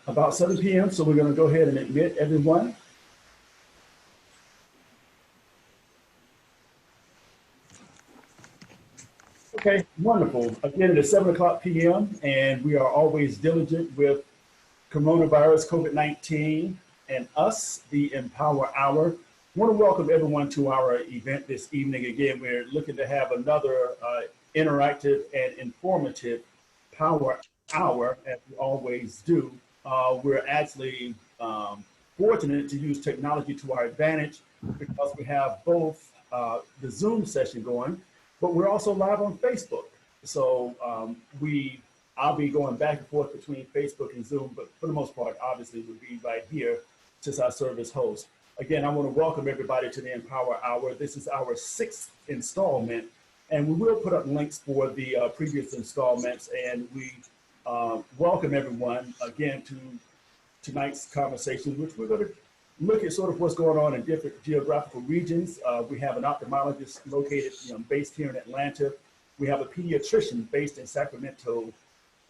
About 7 p.m., so we're going to go ahead and admit everyone. Okay, wonderful. Again, it is 7 o'clock p.m., and we are always diligent with coronavirus, COVID-19, and us, the EmPower Hour. I want to welcome everyone to our event this evening. Again, we're looking to have another interactive and informative Power Hour, as we always do. We're actually fortunate to use technology to our advantage because we have both the Zoom session going, but we're also live on Facebook. So I'll be going back and forth between Facebook and Zoom, but for the most part, obviously, we'll be right here since I serve as host. Again, I want to welcome everybody to the EmPower Hour. This is our 6th installment, and we will put up links for the previous installments, and we welcome everyone again to tonight's conversation, which we're going to look at sort of what's going on in different geographical regions. We have an ophthalmologist located, based here in Atlanta. We have a pediatrician based in Sacramento,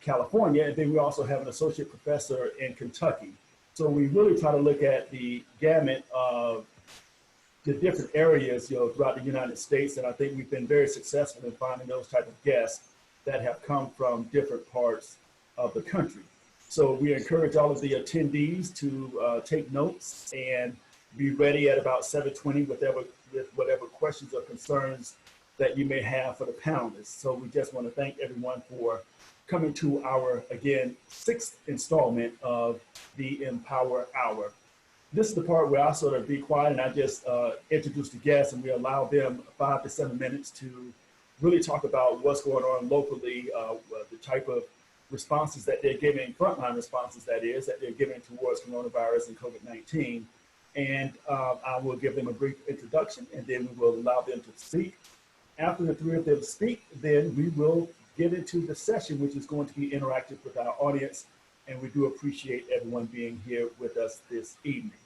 California, and then we also have an associate professor in Kentucky. So we really try to look at the gamut of the different areas, throughout the United States, and I think we've been very successful in finding those type of guests that have come from different parts of the country. So we encourage all of the attendees to take notes and be ready at about 7:20 with whatever questions or concerns that you may have for the panelists. So we just want to thank everyone for coming to our, again, 6th installment of the EmPower Hour. This is the part where I sort of be quiet and I just introduce the guests, and we allow them 5 to 7 minutes to really talk about what's going on locally, the type of responses that they're giving, frontline responses that is, that they're giving towards coronavirus and COVID-19. And I will give them a brief introduction, and then we will allow them to speak. After the three of them speak, then we will get into the session, which is going to be interactive with our audience. And we do appreciate everyone being here with us this evening.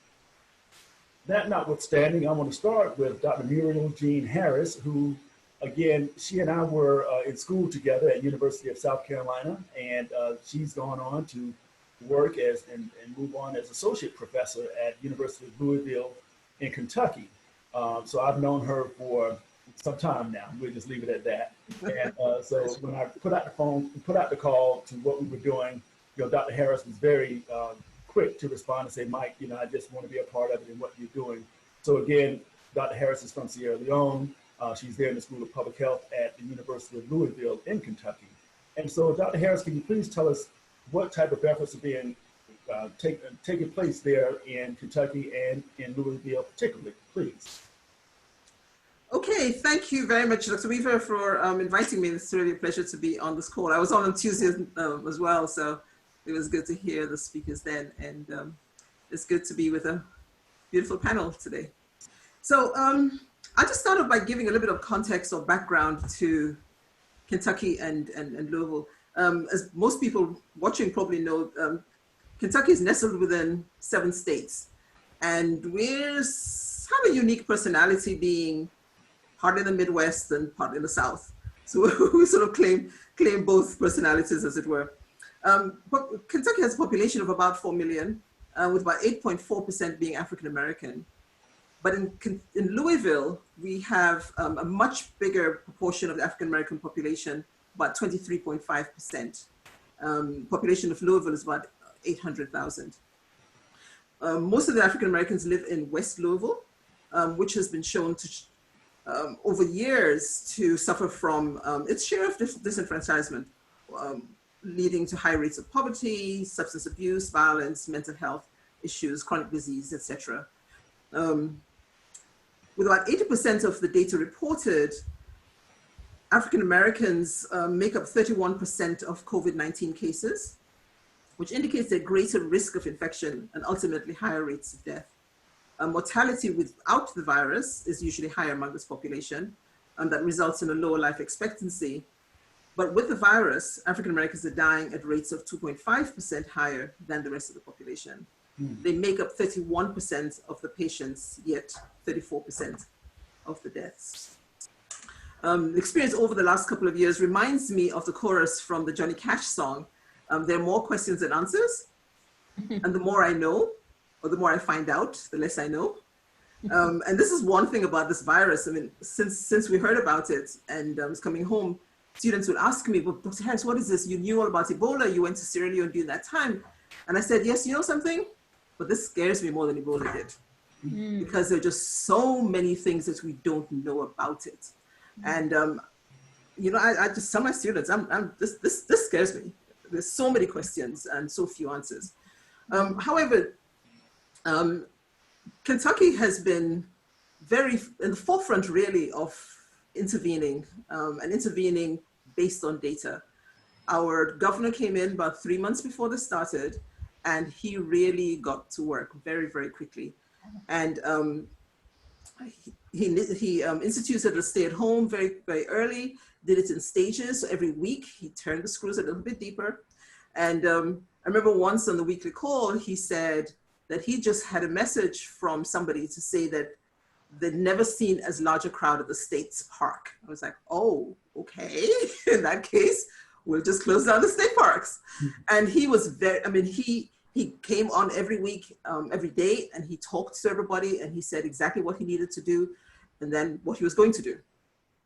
That notwithstanding, I want to start with Dr. Muriel Jean Harris, who, again, she and I were in school together at University of South Carolina, and she's gone on to work as and move on as associate professor at University of Louisville in Kentucky. So I've known her for some time now. We'll just leave it at that. And so when I put out the call to what we were doing, Dr. Harris was very quick to respond and say, Mike, I just want to be a part of it and what you're doing. So again, Dr. Harris is from Sierra Leone. She's there in the School of Public Health at the University of Louisville in Kentucky. And so, Dr. Harris, can you please tell us what type of efforts are being taking place there in Kentucky and in Louisville particularly, please? Okay, thank you very much, Dr. Weaver, for inviting me. It's really a pleasure to be on this call. I was on Tuesday as well, so it was good to hear the speakers then, and it's good to be with a beautiful panel today. So I'll just start off by giving a little bit of context or background to Kentucky and Louisville. As most people watching probably know, Kentucky is nestled within 7 states, and we have a unique personality, being part in the Midwest and part in the South. So we sort of claim both personalities, as it were. But Kentucky has a population of about 4 million, with about 8.4% being African-American. But in Louisville, we have a much bigger proportion of the African-American population, about 23.5%. Population of Louisville is about 800,000. Most of the African-Americans live in West Louisville, which has been shown to, over years, to suffer from its share of disenfranchisement, leading to high rates of poverty, substance abuse, violence, mental health issues, chronic disease, etc. With about 80% of the data reported, African Americans make up 31% of COVID-19 cases, which indicates a greater risk of infection and ultimately higher rates of death. Mortality without the virus is usually higher among this population, and that results in a lower life expectancy. But with the virus, African Americans are dying at rates of 2.5% higher than the rest of the population. They make up 31% of the patients, yet 34% of the deaths. The experience over the last couple of years reminds me of the chorus from the Johnny Cash song, there are more questions than answers. And the more I know, or the more I find out, the less I know. And this is one thing about this virus. I mean, since we heard about it and I was coming home, students would ask me, well, Dr. Harris, what is this? You knew all about Ebola. You went to Sierra Leone during that time. And I said, yes, you know something? But this scares me more than Ebola did. Because there are just so many things that we don't know about it. And, I just tell my students, this scares me. There's so many questions and so few answers. However, Kentucky has been very in the forefront, really, of intervening and intervening based on data. Our governor came in about 3 months before this started, and he really got to work very, very quickly. And he instituted a stay-at-home very, very early, did it in stages. So every week, he turned the screws a little bit deeper. And I remember once on the weekly call, he said that he just had a message from somebody to say that they'd never seen as large a crowd at the State's Park. I was like, oh, okay. In that case, we'll just close down the state parks. And he was very, I mean, he came on every week, every day, and he talked to everybody, and he said exactly what he needed to do, and then what he was going to do,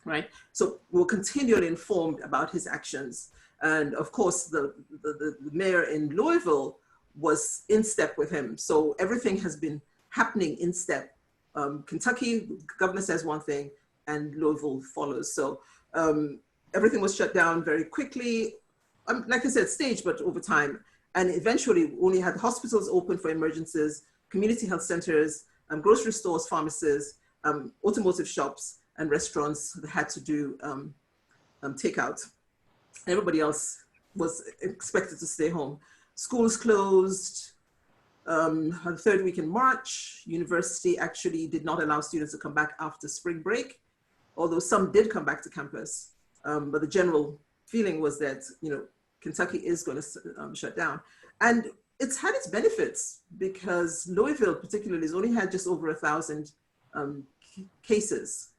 right? So we're continually informed about his actions. And of course, the mayor in Louisville was in step with him. So everything has been happening in step. Kentucky, the governor says one thing, and Louisville follows. So everything was shut down very quickly. Like I said, staged, but over time. And eventually, we only had hospitals open for emergencies, community health centers, grocery stores, pharmacies, automotive shops, and restaurants that had to do takeout. Everybody else was expected to stay home. Schools closed. On the third week in March, university actually did not allow students to come back after spring break, although some did come back to campus. But the general feeling was that, Kentucky is going to shut down. And it's had its benefits because Louisville particularly has only had just over 1,000 cases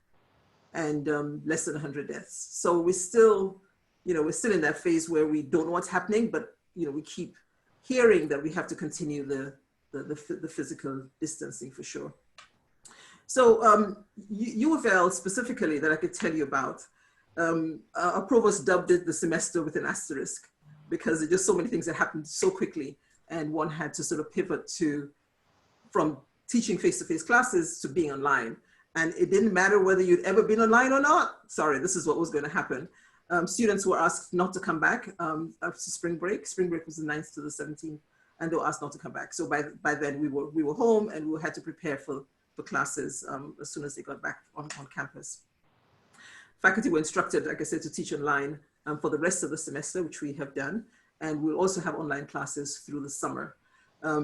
and less than 100 deaths. So we're still in that phase where we don't know what's happening, but we keep hearing that we have to continue the physical distancing for sure. So U of L specifically that I could tell you about, our provost dubbed it the semester with an asterisk because there are just so many things that happened so quickly, and one had to sort of pivot from teaching face-to-face classes to being online. And it didn't matter whether you'd ever been online or not. Sorry, this is what was going to happen. Students were asked not to come back after spring break. Spring break was the 9th to the 17th, and they were asked not to come back. So by then we were home, and we had to prepare for classes as soon as they got back on campus. Faculty were instructed, like I said, to teach online for the rest of the semester, which we have done. And we'll also have online classes through the summer.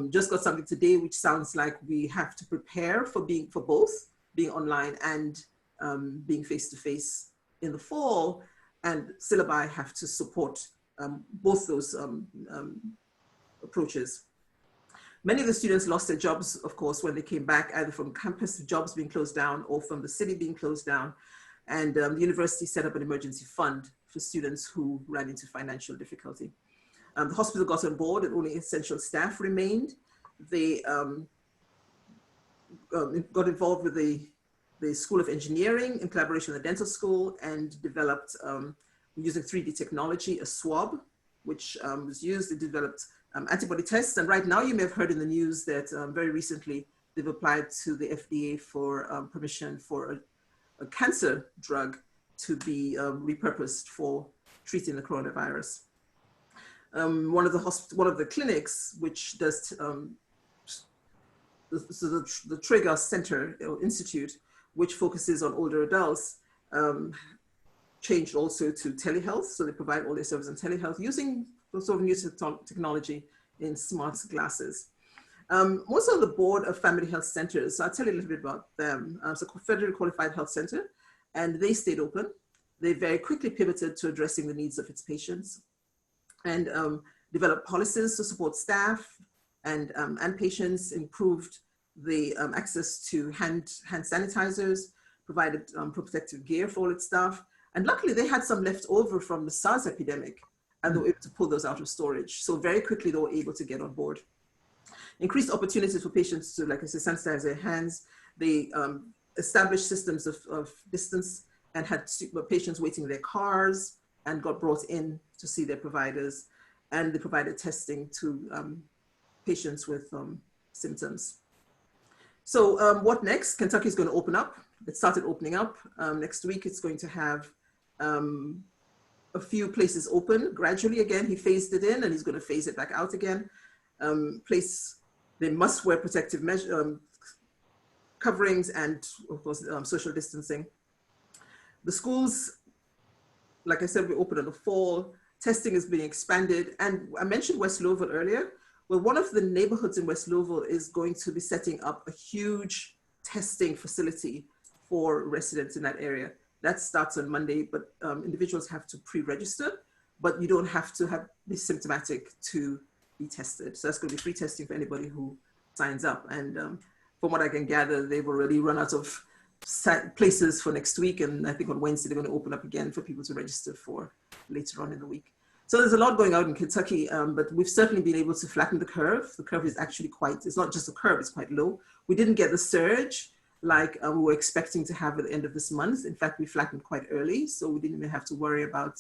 Just got something today, which sounds like we have to prepare for both being online and being face-to-face in the fall. And syllabi have to support both those approaches. Many of the students lost their jobs, of course, when they came back, either from campus jobs being closed down or from the city being closed down. And the university set up an emergency fund for students who ran into financial difficulty. The hospital got on board and only essential staff remained. They got involved with the School of Engineering in collaboration with the dental school and developed, using 3D technology, a swab, which was used. They developed antibody tests. And right now you may have heard in the news that very recently they've applied to the FDA for permission for a cancer drug to be repurposed for treating the coronavirus. One of the clinics, which does the Trigger Center Institute, which focuses on older adults, changed also to telehealth. So they provide all their services in telehealth using sort of new technology in smart glasses. Also the board of family health centers. So I'll tell you a little bit about them. So Federally Qualified Health Center, and they stayed open. They very quickly pivoted to addressing the needs of its patients and developed policies to support staff and patients, improved the access to hand sanitizers, provided protective gear for all its staff. And luckily they had some left over from the SARS epidemic, and they were able to pull those out of storage. So very quickly they were able to get on board. increased opportunities for patients to, like I said, sanitize their hands. They established systems of distance and had patients waiting in their cars and got brought in to see their providers. And they provided testing to patients with symptoms. So what next? Kentucky is going to open up. It started opening up. Next week, it's going to have a few places open gradually. Again, he phased it in and he's going to phase it back out again. They must wear protective coverings and, of course, social distancing. The schools, like I said, we open in the fall. Testing is being expanded. And I mentioned West Louisville earlier. Well, one of the neighborhoods in West Louisville is going to be setting up a huge testing facility for residents in that area. That starts on Monday, but individuals have to pre-register, but you don't have to be symptomatic to be tested. So that's going to be free testing for anybody who signs up. And from what I can gather, they've already run out of places for next week. And I think on Wednesday, they're going to open up again for people to register for later on in the week. So there's a lot going on in Kentucky, but we've certainly been able to flatten the curve. The curve is actually it's not just a curve, it's quite low. We didn't get the surge like we were expecting to have at the end of this month. In fact, we flattened quite early, so we didn't even have to worry about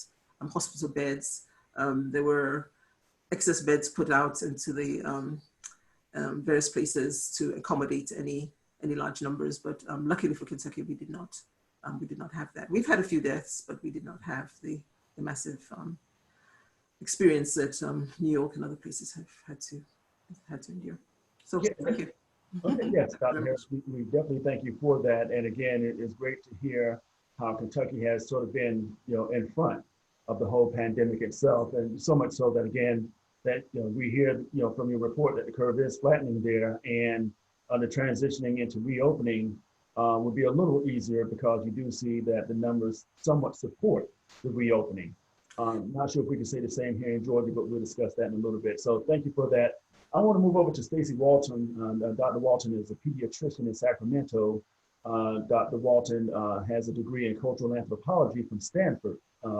hospital beds. There were excess beds put out into the various places to accommodate any large numbers, but luckily for Kentucky, we did not have that. We've had a few deaths, but we did not have the massive experience that New York and other places have had to endure. So yeah. Thank you. Okay, yes, Dr. Harris, we definitely thank you for that. And again, it is great to hear how Kentucky has sort of been, in front of the whole pandemic itself, and so much so that again, that we hear, from your report that the curve is flattening there, and the transitioning into reopening would be a little easier because you do see that the numbers somewhat support the reopening. Not sure if we can say the same here in Georgia, but we'll discuss that in a little bit. So thank you for that. I want to move over to Stacie Walton. Dr. Walton is a pediatrician in Sacramento. Dr. Walton has a degree in cultural anthropology from Stanford,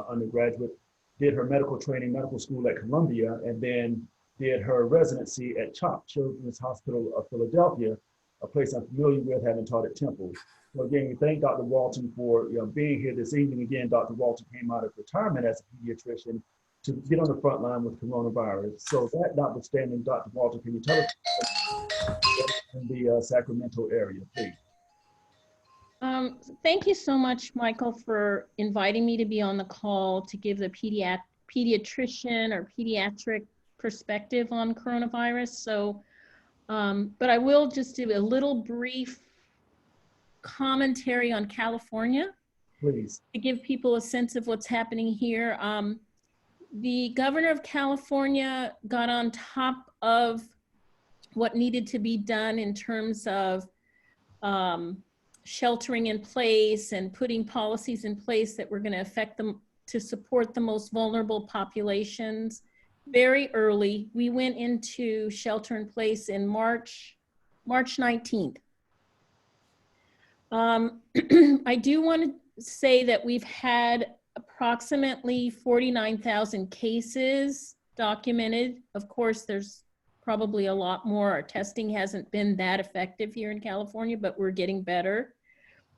undergraduate, did her medical training, medical school at Columbia, and then did her residency at CHOP, Children's Hospital of Philadelphia, a place I'm familiar with, having taught at Temple. So again, we thank Dr. Walton for being here this evening. Again, Dr. Walton came out of retirement as a pediatrician to get on the front line with coronavirus. So that notwithstanding, Dr. Walton, can you tell us in the Sacramento area, please? Thank you so much, Michael, for inviting me to be on the call to give the pediatrician or pediatric perspective on coronavirus. So, but I will just do a little brief commentary on California, please, to give people a sense of what's happening here. The governor of California got on top of what needed to be done in terms of sheltering in place and putting policies in place that were going to affect them to support the most vulnerable populations very early. We went into shelter in place in March 19th. I do want to say that we've had approximately 49,000 cases documented. Of course, there's probably a lot more. Our testing hasn't been that effective here in California, but we're getting better.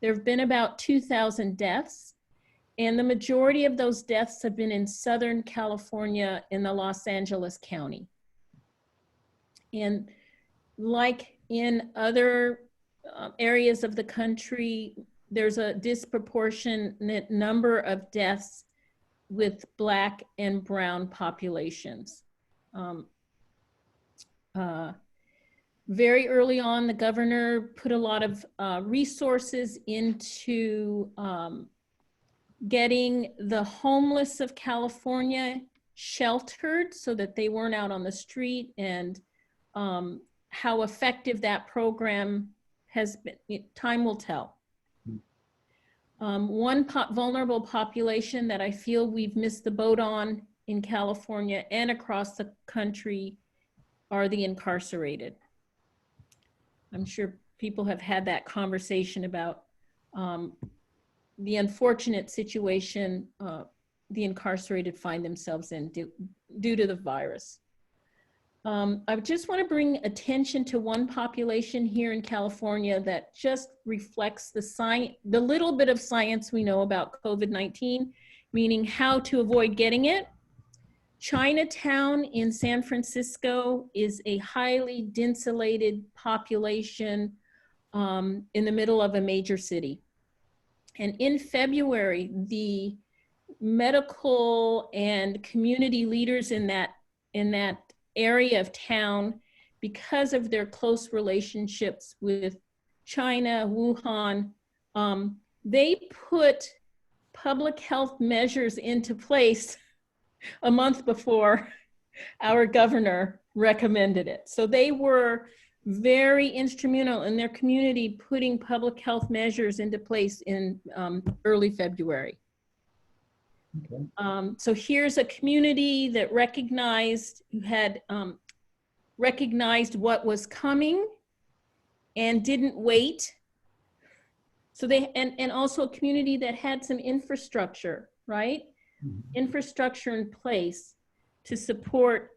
There have been about 2,000 deaths, and the majority of those deaths have been in Southern California in the Los Angeles County. And like in other areas of the country, there's a disproportionate number of deaths with Black and brown populations. Very early on, the governor put a lot of resources into getting the homeless of California sheltered so that they weren't out on the street, and how effective that program has been, time will tell. One vulnerable population that I feel we've missed the boat on in California and across the country are the incarcerated. I'm sure people have had that conversation about the unfortunate situation the incarcerated find themselves in due to the virus. I just want to bring attention to one population here in California that just reflects the little bit of science we know about COVID-19, meaning how to avoid getting it. Chinatown in San Francisco is a highly denselated population in the middle of a major city. And in February, the medical and community leaders in that area of town, because of their close relationships with China, Wuhan, they put public health measures into place a month before our governor recommended it. So they were very instrumental in their community putting public health measures into place in early February. Okay. So here's a community that recognized what was coming and didn't wait. So they, and also a community that had some infrastructure, right? Infrastructure in place to support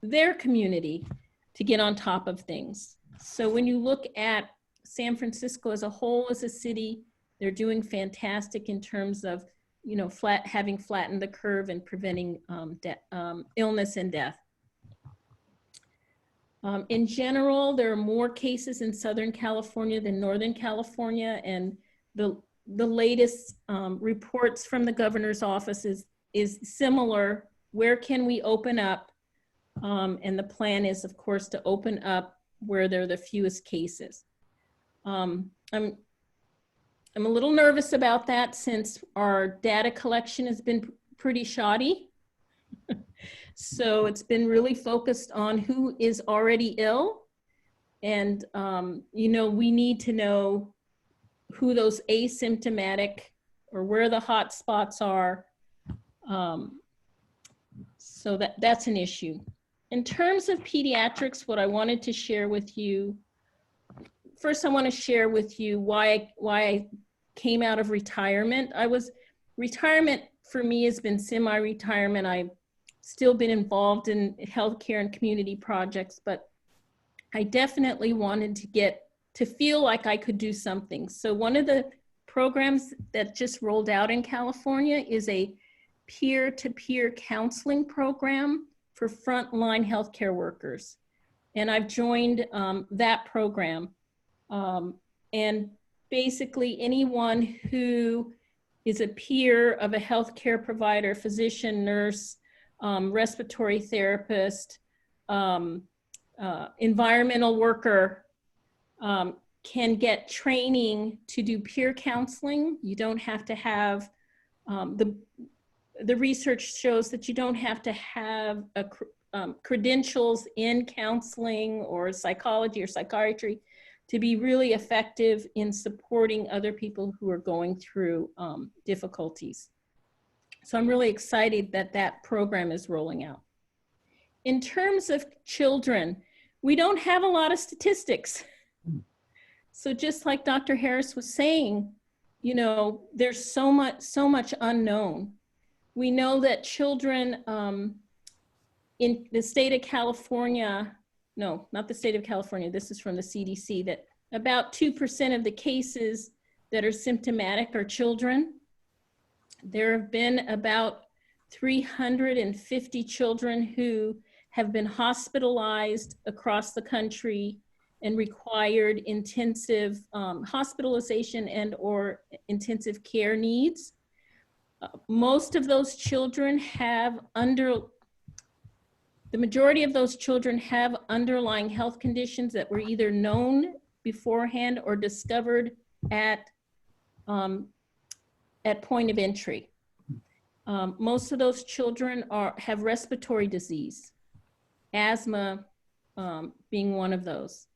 their community to get on top of things. So when you look at San Francisco as a whole, as a city, they're doing fantastic in terms of, you know, having flattened the curve and preventing illness and death. In general, there are more cases in Southern California than Northern California, and the latest reports from the governor's office is similar. Where can we open up? And the plan is, of course, to open up where there are the fewest cases. I'm a little nervous about that since our data collection has been pretty shoddy. So it's been really focused on who is already ill. And, you know, we need to know who those asymptomatic or where the hot spots are. So that's an issue. In terms of pediatrics, what I wanted to share with you, first I want to share with you why I came out of retirement. Retirement for me has been semi-retirement. I've still been involved in healthcare and community projects, but I definitely wanted to feel like I could do something. So one of the programs that just rolled out in California is a peer-to-peer counseling program for frontline healthcare workers. And I've joined that program. And basically anyone who is a peer of a healthcare provider, physician, nurse, respiratory therapist, environmental worker, can get training to do peer counseling. You don't have to have, the research shows that you don't have to have credentials in counseling or psychology or psychiatry to be really effective in supporting other people who are going through difficulties. So I'm really excited that that program is rolling out. In terms of children, we don't have a lot of statistics. So just like Dr. Harris was saying, you know, there's so much unknown. We know that children in the state of California, no, not the state of California, this is from the CDC, that about 2% of the cases that are symptomatic are children. There have been about 350 children who have been hospitalized across the country and required intensive hospitalization and or intensive care needs. Most of those children have the majority of those children have underlying health conditions that were either known beforehand or discovered at point of entry. Most of those children have respiratory disease, asthma being one of those.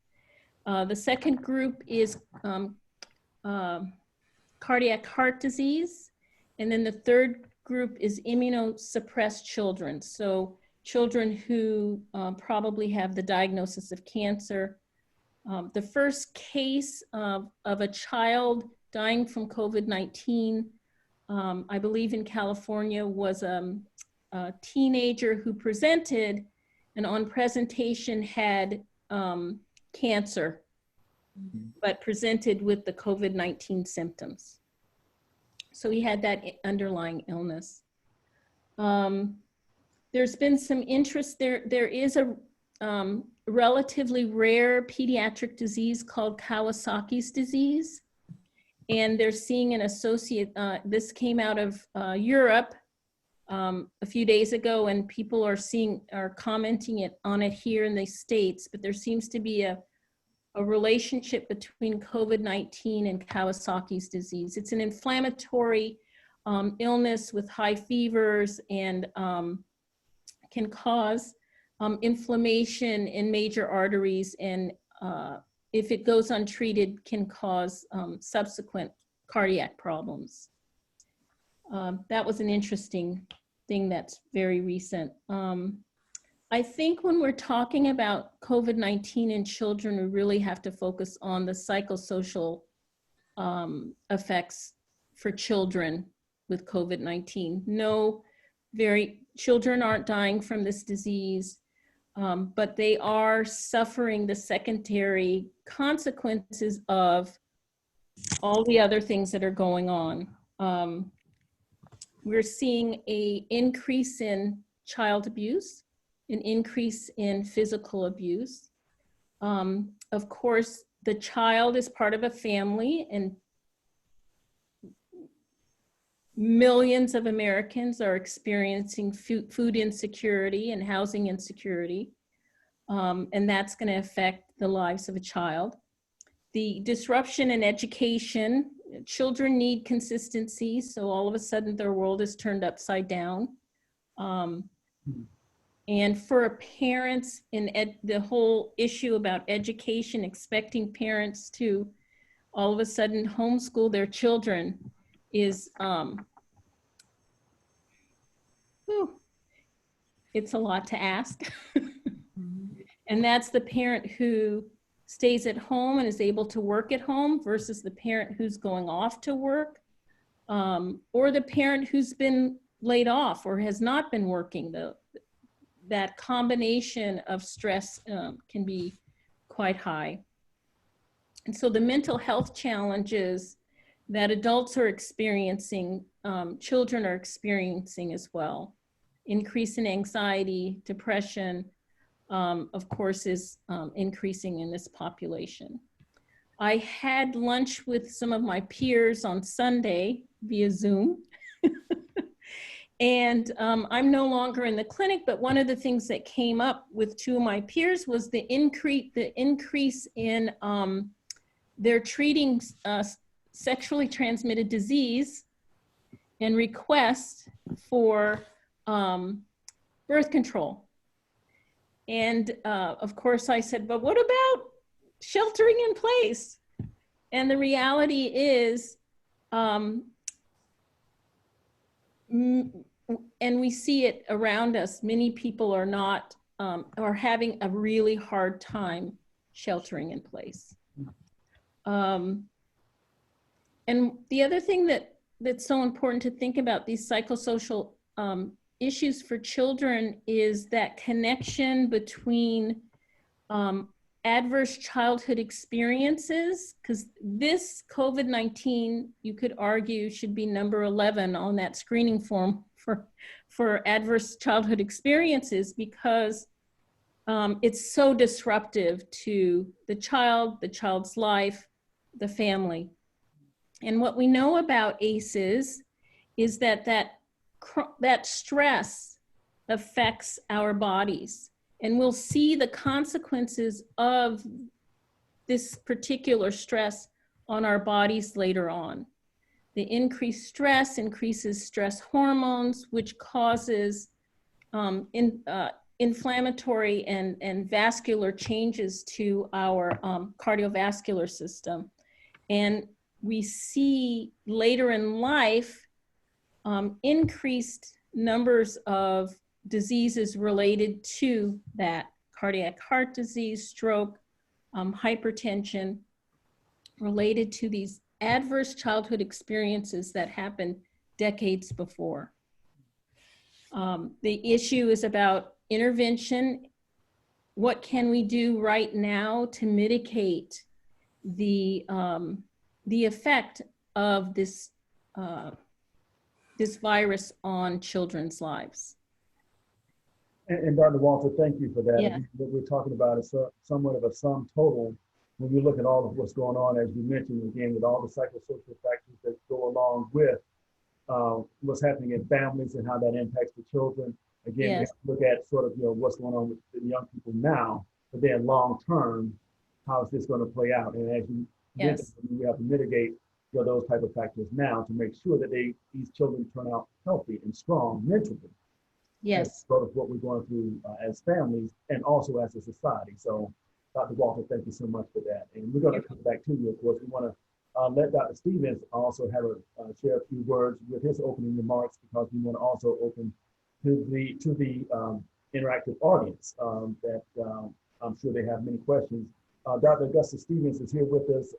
The second group is cardiac heart disease. And then the third group is immunosuppressed children. So children who probably have the diagnosis of cancer. The first case of a child dying from COVID-19, I believe in California, was a teenager who presented and on presentation had cancer, but presented with the COVID-19 symptoms. So he had that underlying illness. There's been some interest there. There is a relatively rare pediatric disease called Kawasaki's disease. And they're seeing an associate, this came out of Europe a few days ago, and people are commenting on it here in the States, but there seems to be a relationship between COVID-19 and Kawasaki's disease. It's an inflammatory illness with high fevers and can cause inflammation in major arteries, and if it goes untreated, can cause subsequent cardiac problems. That was an interesting thing that's very recent. I think when we're talking about COVID-19 in children, we really have to focus on the psychosocial effects for children with COVID-19. Children aren't dying from this disease, but they are suffering the secondary consequences of all the other things that are going on. We're seeing an increase in child abuse, an increase in physical abuse. Of course, the child is part of a family, and millions of Americans are experiencing food insecurity and housing insecurity, and that's going to affect the lives of a child. The disruption in education, children need consistency, so all of a sudden their world is turned upside down. And for parents, the whole issue about education, expecting parents to all of a sudden homeschool their children is, it's a lot to ask. And that's the parent who stays at home and is able to work at home versus the parent who's going off to work, or the parent who's been laid off or has not been working. That combination of stress can be quite high. And so the mental health challenges that adults are experiencing, children are experiencing as well. Increase in anxiety, depression, of course, is increasing in this population. I had lunch with some of my peers on Sunday via Zoom. And I'm no longer in the clinic, but one of the things that came up with two of my peers was the increase in their treating sexually transmitted disease and requests for birth control. And of course I said, but what about sheltering in place? And the reality is, and we see it around us, many people are not, are having a really hard time sheltering in place. And the other thing that's so important to think about these psychosocial issues for children is that connection between adverse childhood experiences, because this COVID-19, you could argue, should be number 11 on that screening form for adverse childhood experiences, because it's so disruptive to the child's life, the family. And what we know about ACEs is that stress affects our bodies. And we'll see the consequences of this particular stress on our bodies later on. The increased stress increases stress hormones, which causes inflammatory and vascular changes to our cardiovascular system. And we see later in life increased numbers of diseases related to that: cardiac heart disease, stroke, hypertension, related to these adverse childhood experiences that happened decades before. The issue is about intervention what can we do right now to mitigate the effect of this virus on children's lives? And Dr. Walter, thank you for that. Yeah. What we're talking about is somewhat of a sum total when you look at all of what's going on, as you mentioned, again, with all the psychosocial factors that go along with what's happening in families and how that impacts the children. Again, we have to look at sort of, what's going on with the young people now, but then long term, how is this going to play out? And as you mentioned, we have to mitigate those type of factors now to make sure that these children turn out healthy and strong mentally. Yes. That's sort of what we're going through as families and also as a society. So, Dr. Walter, thank you so much for that. And we're going to come back to you, of course. We want to let Dr. Stephens also have share a few words with his opening remarks, because we want to also open to the interactive audience that I'm sure they have many questions. Dr. Augustus Stephens is here with us.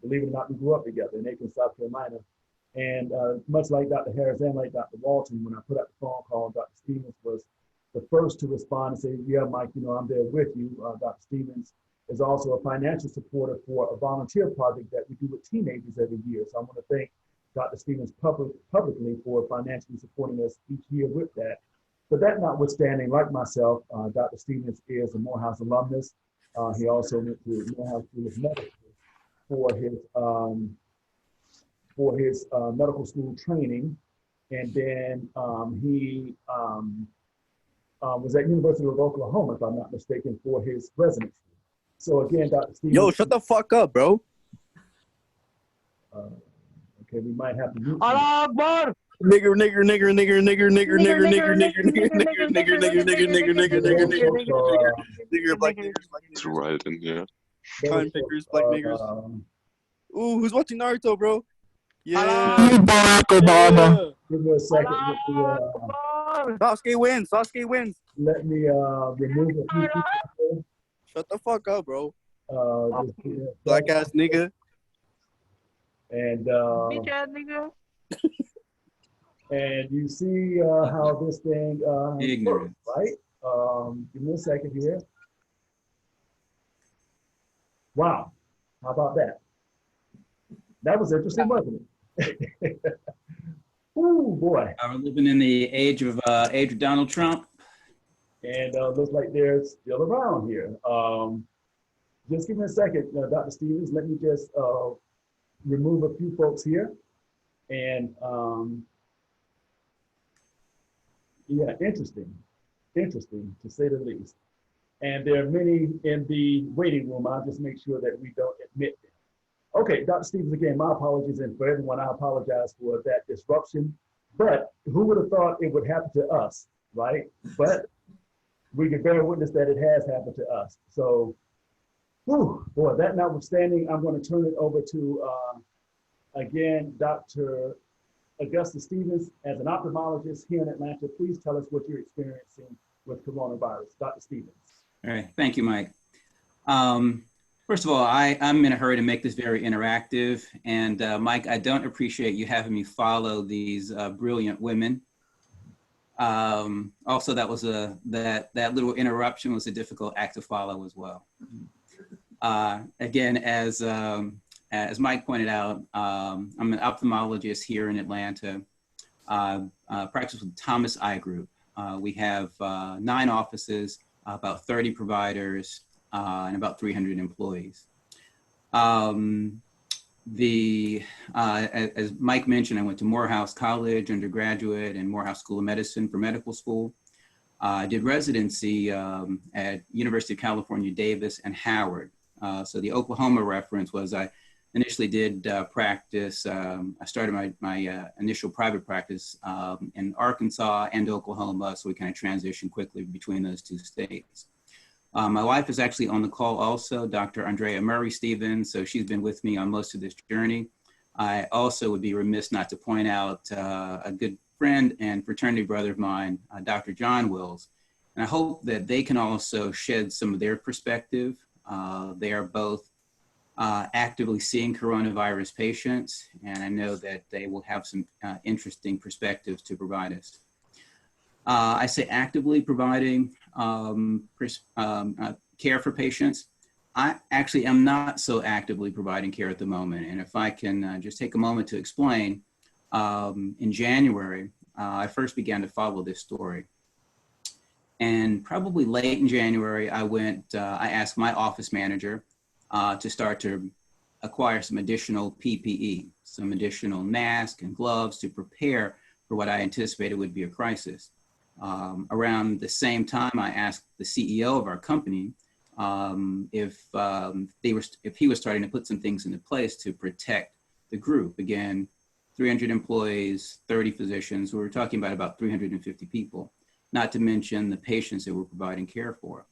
Believe it or not, we grew up together in Aiken, South Carolina. And much like Dr. Harris and like Dr. Walton, when I put out the phone call, Dr. Stephens was the first to respond and say, yeah, Mike, I'm there with you. Dr. Stephens is also a financial supporter for a volunteer project that we do with teenagers every year. So I want to thank Dr. Stephens publicly for financially supporting us each year with that. But that notwithstanding, like myself, Dr. Stephens is a Morehouse alumnus. He also went to Morehouse School of Medicine for his medical school training. And then he was at University of Oklahoma, if I'm not mistaken, for his residency. So again, Dr. Stephens. Yo, shut the fuck up, bro. Okay, we might have to mute. Nigger, nigger, nigger, nigger, nigger, nigger, nigger, nigger, nigger, nigger, nigger, nigger, nigger, nigger, nigger, nigger, nigger, nigger, black niggers, black It's right in here. time pickers, black niggers. Ooh, who's watching Naruto, bro? Yeah. Barack Obama. Give me a second. Sasuke wins. Sasuke wins. Let me remove a few people. Shut the fuck up, bro. Just, Black ass nigga. And and you see how this thing works, right? Give me a second here. Wow, how about that? That was interesting, wasn't it? Ooh, boy. We're living in the age of Donald Trump. And looks like they're still around here. Just give me a second, Dr. Stephens. Let me just remove a few folks here. And yeah, interesting to say the least. And there are many in the waiting room. I'll just make sure that we don't admit them. Okay, Dr. Stephens, again, my apologies, and for everyone, I apologize for that disruption. But who would have thought it would happen to us, right? But we can bear witness that it has happened to us. So, whew, boy, that notwithstanding, I'm going to turn it over to, again, Dr. Augustus Stephens. As an ophthalmologist here in Atlanta, please tell us what you're experiencing with coronavirus. Dr. Stephens. All right, thank you, Mike. First of all, I'm in a hurry to make this very interactive. And Mike, I don't appreciate you having me follow these brilliant women. Also, that was that little interruption was a difficult act to follow as well. Again, as Mike pointed out, I'm an ophthalmologist here in Atlanta. Practice with Thomas Eye Group. We have 9 offices, about 30 providers, and about 300 employees. As Mike mentioned, I went to Morehouse College, undergraduate, and Morehouse School of Medicine for medical school. I did residency at University of California, Davis, and Howard. So the Oklahoma reference was I initially did practice. I started my initial private practice in Arkansas and Oklahoma, so we kind of transitioned quickly between those 2 states. My wife is actually on the call also, Dr. Andrea Murray Stephens, so she's been with me on most of this journey. I also would be remiss not to point out a good friend and fraternity brother of mine, Dr. John Wills. And I hope that they can also shed some of their perspective. They are both actively seeing coronavirus patients, and I know that they will have some interesting perspectives to provide us. I say actively providing. care for patients. I actually am not so actively providing care at the moment. And if I can just take a moment to explain, in January, I first began to follow this story. And probably late in January, I asked my office manager to start to acquire some additional PPE, some additional masks and gloves to prepare for what I anticipated would be a crisis. Around the same time, I asked the CEO of our company if he was starting to put some things into place to protect the group. Again, 300 employees, 30 physicians. We were talking about 350 people, not to mention the patients that we're providing care for.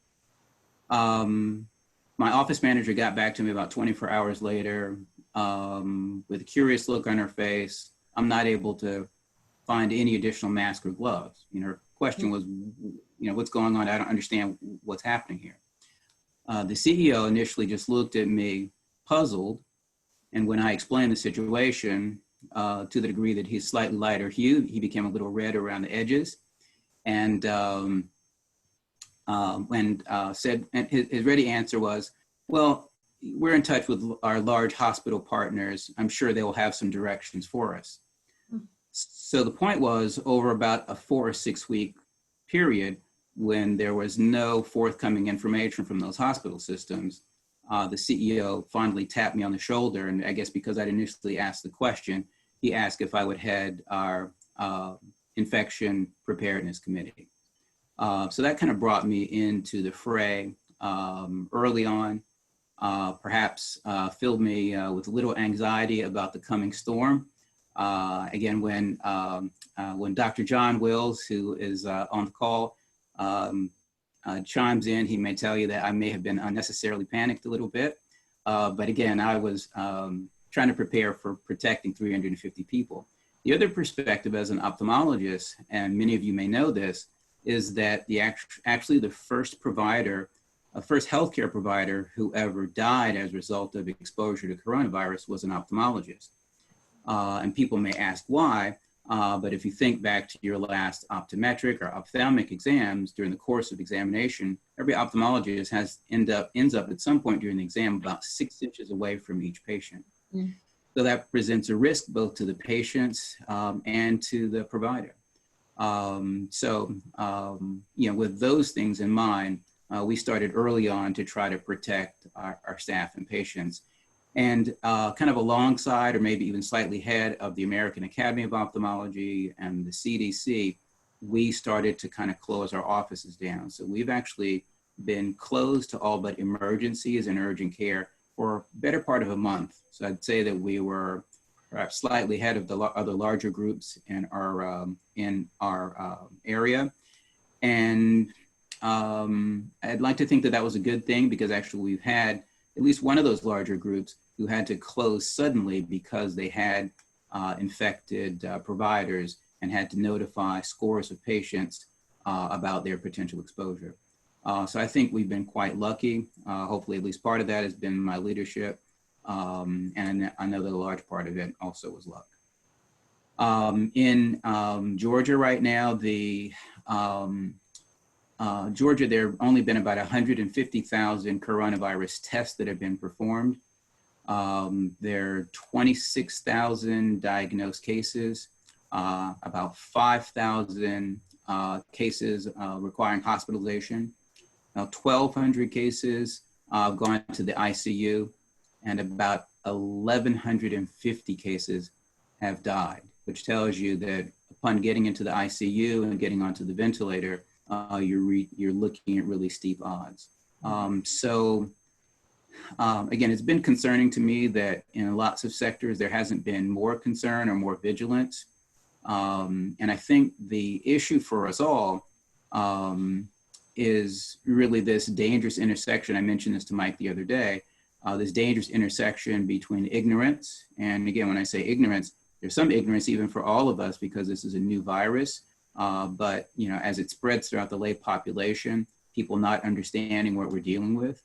My office manager got back to me about 24 hours later with a curious look on her face. I'm not able to find any additional mask or gloves. Her question was, what's going on? I don't understand what's happening here. The CEO initially just looked at me puzzled. And when I explained the situation, to the degree that he's slightly lighter hue, he became a little red around the edges. And said, and his ready answer was, well, we're in touch with our large hospital partners. I'm sure they will have some directions for us. So the point was, over about a 4 or 6 week period, when there was no forthcoming information from those hospital systems, the CEO finally tapped me on the shoulder. And I guess because I'd initially asked the question, he asked if I would head our infection preparedness committee. So that kind of brought me into the fray early on, perhaps filled me with a little anxiety about the coming storm. Again, when Dr. John Wills, who is on the call, chimes in, he may tell you that I may have been unnecessarily panicked a little bit. But again, I was trying to prepare for protecting 350 people. The other perspective as an ophthalmologist, and many of you may know this, is that actually the first healthcare provider who ever died as a result of exposure to coronavirus was an ophthalmologist. And people may ask why, but if you think back to your last optometric or ophthalmic exams during the course of examination, every ophthalmologist ends up at some point during the exam about 6 inches away from each patient. Mm. So that presents a risk both to the patients and to the provider. With those things in mind, we started early on to try to protect our staff and patients. And kind of alongside, or maybe even slightly ahead of the American Academy of Ophthalmology and the CDC, we started to kind of close our offices down. So we've actually been closed to all but emergencies and urgent care for a better part of a month. So I'd say that we were perhaps slightly ahead of the other larger groups in our area. And I'd like to think that that was a good thing, because actually we've had at least one of those larger groups who had to close suddenly because they had infected providers and had to notify scores of patients about their potential exposure. So I think we've been quite lucky. Hopefully at least part of that has been my leadership. And I know that a large part of it also was luck. In Georgia right now, Georgia, there have only been about 150,000 coronavirus tests that have been performed. There are 26,000 diagnosed cases, about 5,000 cases requiring hospitalization. Now, 1,200 cases have gone to the ICU, and about 1,150 cases have died, which tells you that upon getting into the ICU and getting onto the ventilator, you're looking at really steep odds. Again, it's been concerning to me that in lots of sectors, there hasn't been more concern or more vigilance. And I think the issue for us all is really this dangerous intersection. I mentioned this to Mike the other day, this dangerous intersection between ignorance. And again, when I say ignorance, there's some ignorance even for all of us because this is a new virus. But as it spreads throughout the lay population, people not understanding what we're dealing with.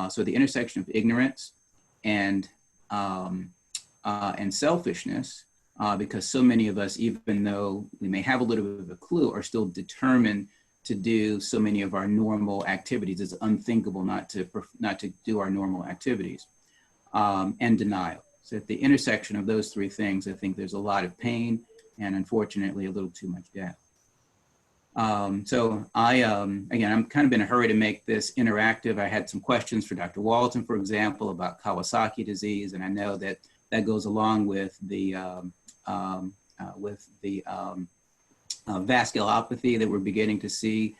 So the intersection of ignorance and selfishness, because so many of us, even though we may have a little bit of a clue, are still determined to do so many of our normal activities. It's unthinkable not to do our normal activities, and denial. So at the intersection of those three things, I think there's a lot of pain and unfortunately a little too much death. So again, I'm kind of in a hurry to make this interactive. I had some questions for Dr. Walton, for example, about Kawasaki disease, and I know that that goes along with the vasculopathy that we're beginning to see.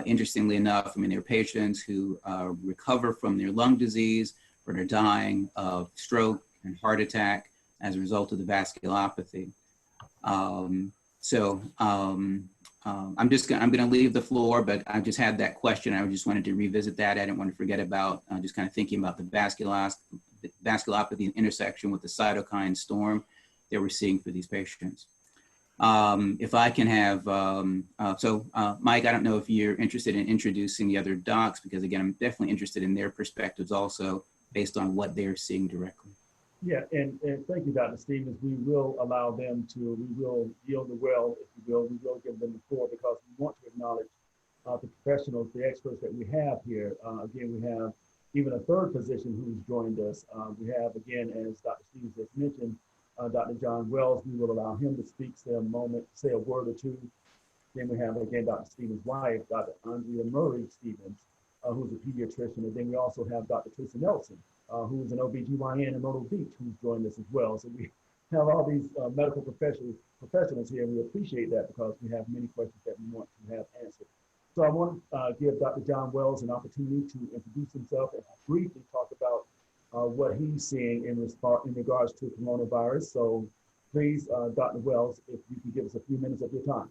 Interestingly enough, I mean, there are patients who recover from their lung disease, but are dying of stroke and heart attack as a result of the vasculopathy. I'm going to leave the floor, but I just had that question. I just wanted to revisit that. I didn't want to forget about just kind of thinking about the vasculopathy intersection with the cytokine storm that we're seeing for these patients. If I can have, Mike, I don't know if you're interested in introducing the other docs, because again, I'm definitely interested in their perspectives also based on what they're seeing directly. Yeah, and thank you, Dr. Stephens. We will allow them to, we will yield the well, if you will. We will give them the floor because we want to acknowledge the professionals, the experts that we have here. Again, we have even a third physician who's joined us. We have, again, as Dr. Stephens just mentioned, Dr. John Wells. We will allow him to speak, say a moment, say a word or two. Then we have, again, Dr. Stephens' wife, Dr. Andrea Murray Stephens, who's a pediatrician. And then we also have Dr. Teresa Nelson, who's an OBGYN in Myrtle Beach, who's joined us as well. So we have all these medical professionals here, and we appreciate that because we have many questions that we want to have answered. So I want to give Dr. John Wells an opportunity to introduce himself and briefly talk about what he's seeing in regards to coronavirus. So please, Dr. Wells, if you can give us a few minutes of your time.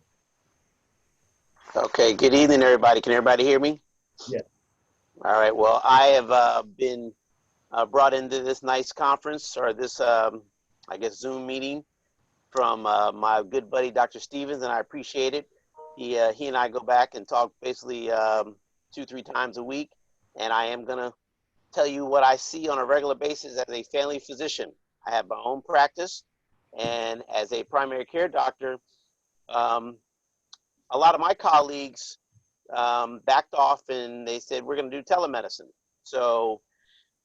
Okay, good evening, everybody. Can everybody hear me? Yes. All right, well, I have been brought into this nice conference, or this, I guess, Zoom meeting from my good buddy, Dr. Stephens, and I appreciate it. He and I go back and talk basically 2-3 times a week, and I am gonna tell you what I see on a regular basis as a family physician. I have my own practice, and as a primary care doctor, a lot of my colleagues backed off and they said, we're gonna do telemedicine. So,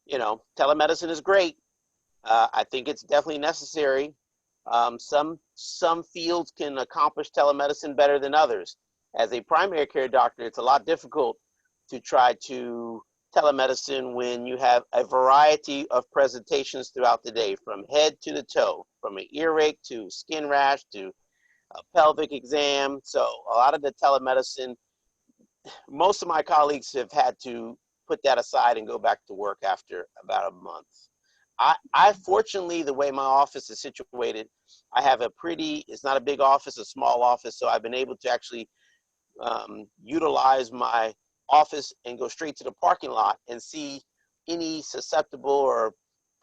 you know, telemedicine is great. I think it's definitely necessary. Some fields can accomplish telemedicine better than others. As a primary care doctor, it's a lot difficult to try to telemedicine when you have a variety of presentations throughout the day, from head to the toe, from an earache to skin rash to a pelvic exam. So a lot of the telemedicine, most of my colleagues have had to put that aside and go back to work after about a month. I fortunately, the way my office is situated, I have a it's not a big office, a small office, so I've been able to actually utilize my office and go straight to the parking lot and see any susceptible or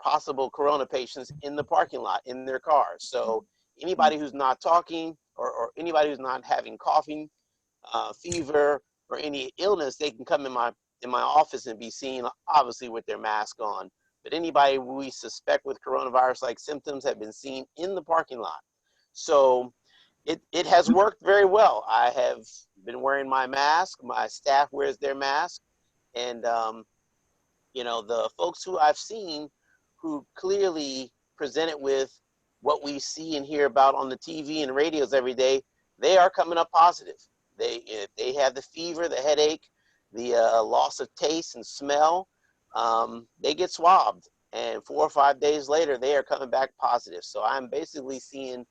possible corona patients in the parking lot in their cars. So anybody who's not talking or anybody who's not having coughing, fever, or any illness, they can come in my office and be seen, obviously with their mask on. But anybody we suspect with coronavirus-like symptoms have been seen in the parking lot. So it has worked very well. I have been wearing my mask. My staff wears their mask. And, you know, the folks who I've seen who clearly presented with what we see and hear about on the TV and radios every day, they are coming up positive. If they have the fever, the headache, the loss of taste and smell, they get swabbed, and 4 or 5 days later, they are coming back positive. So I'm basically seeing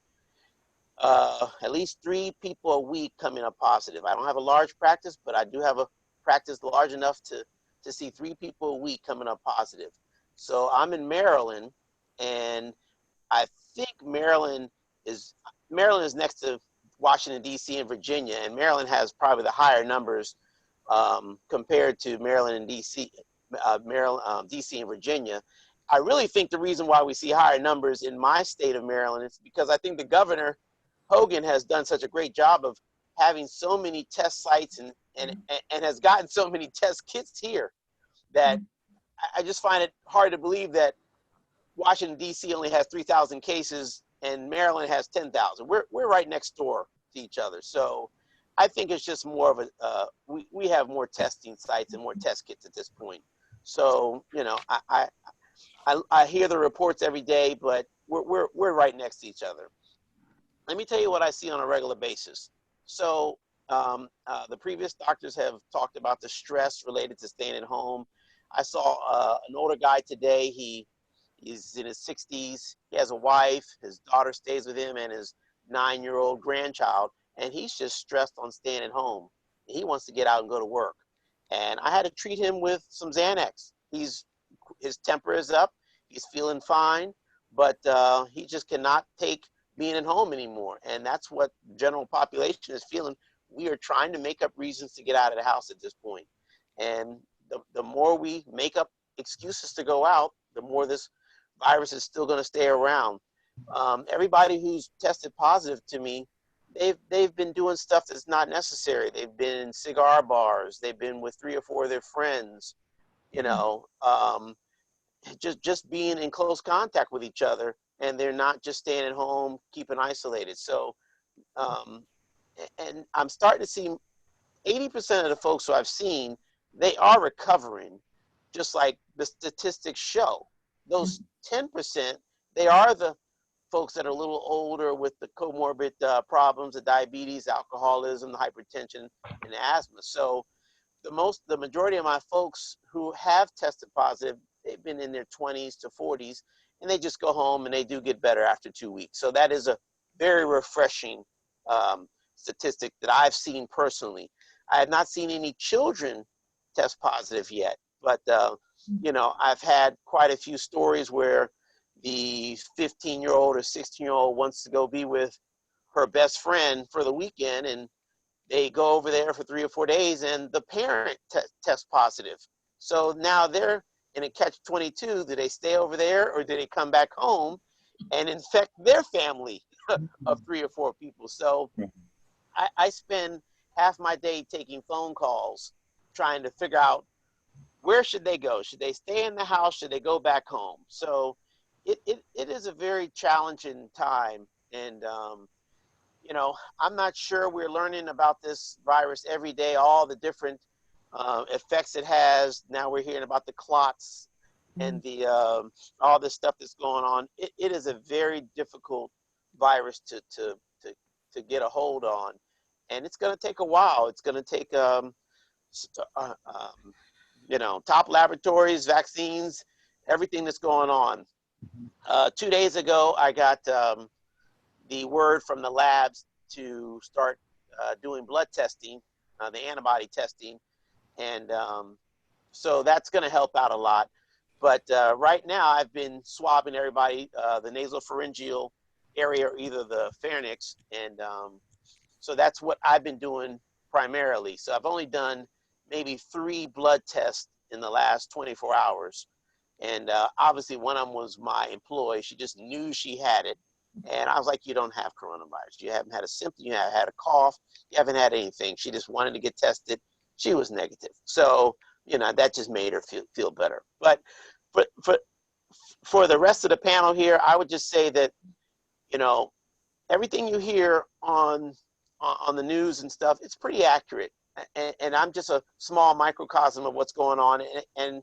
at least 3 people a week coming up positive. I don't have a large practice, but I do have a practice large enough to see 3 people a week coming up positive. So I'm in Maryland, and I think Maryland is next to Washington, D.C. and Virginia, and Maryland has probably the higher numbers compared to Maryland and D.C. DC and Virginia. I really think the reason why we see higher numbers in my state of Maryland is because I think the governor, Hogan, has done such a great job of having so many test sites and has gotten so many test kits here that I just find it hard to believe that Washington, D.C. only has 3,000 cases and Maryland has 10,000. We're right next door to each other. So I think it's just more of a, we have more testing sites and more test kits at this point. So, you know, I hear the reports every day, but we're right next to each other. Let me tell you what I see on a regular basis. So the previous doctors have talked about the stress related to staying at home. I saw an older guy today. He's in his 60s. He has a wife. His daughter stays with him and his 9-year-old grandchild. And he's just stressed on staying at home. He wants to get out and go to work. And I had to treat him with some Xanax. His temper is up. He's feeling fine, but he just cannot take being at home anymore. And that's what the general population is feeling. We are trying to make up reasons to get out of the house at this point. And the more we make up excuses to go out, the more this virus is still going to stay around. Everybody who's tested positive to me, they've been doing stuff that's not necessary. They've been in cigar bars. They've been with 3 or 4 of their friends, you know, just being in close contact with each other, and they're not just staying at home, keeping isolated. So, and I'm starting to see 80% of the folks who I've seen, they are recovering, just like the statistics show. Those 10%, they are the folks that are a little older with the comorbid problems, the diabetes, alcoholism, the hypertension, and the asthma. So the majority of my folks who have tested positive, they've been in their 20s to 40s, and they just go home and they do get better after 2 weeks. So that is a very refreshing statistic that I've seen personally. I have not seen any children test positive yet, but you know, I've had quite a few stories where the 15-year-old or 16-year-old wants to go be with her best friend for the weekend, and they go over there for 3 or 4 days, and the parent tests positive. So now they're in a catch-22. Do they stay over there, or do they come back home and infect their family of 3 or 4 people? So I spend half my day taking phone calls, trying to figure out where should they go? Should they stay in the house? Should they go back home? So it is a very challenging time. And, you know, I'm not sure. We're learning about this virus every day, all the different effects it has. Now we're hearing about the clots and the all this stuff that's going on. It is a very difficult virus to get a hold on. And it's going to take a while. It's going to take, you know, top laboratories, vaccines, everything that's going on. 2 days ago, I got the word from the labs to start doing blood testing, the antibody testing. And so that's going to help out a lot. But right now, I've been swabbing everybody, the nasopharyngeal area, or either the pharynx. And so that's what I've been doing primarily. So I've only done maybe 3 blood tests in the last 24 hours. And obviously one of them was my employee. She just knew she had it. And I was like, you don't have coronavirus. You haven't had a symptom. You haven't had a cough. You haven't had anything. She just wanted to get tested. She was negative. So, you know, that just made her feel better. But for the rest of the panel here, I would just say that, you know, everything you hear on the news and stuff, it's pretty accurate. And I'm just a small microcosm of what's going on. And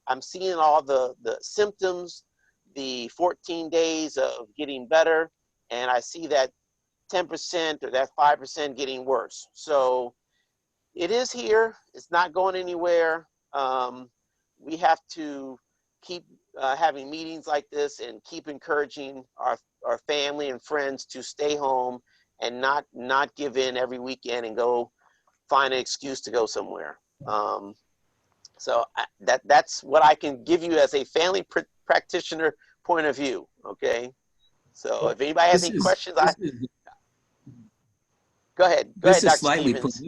I'm seeing all the symptoms, the 14 days of getting better, and I see that 10% or that 5% getting worse. So it is here. It's not going anywhere. We have to keep having meetings like this and keep encouraging our family and friends to stay home and not give in every weekend and go find an excuse to go somewhere. So that's what I can give you as a family practitioner point of view. Okay. So if anybody has any questions, go ahead. Go ahead, Dr. Stephens.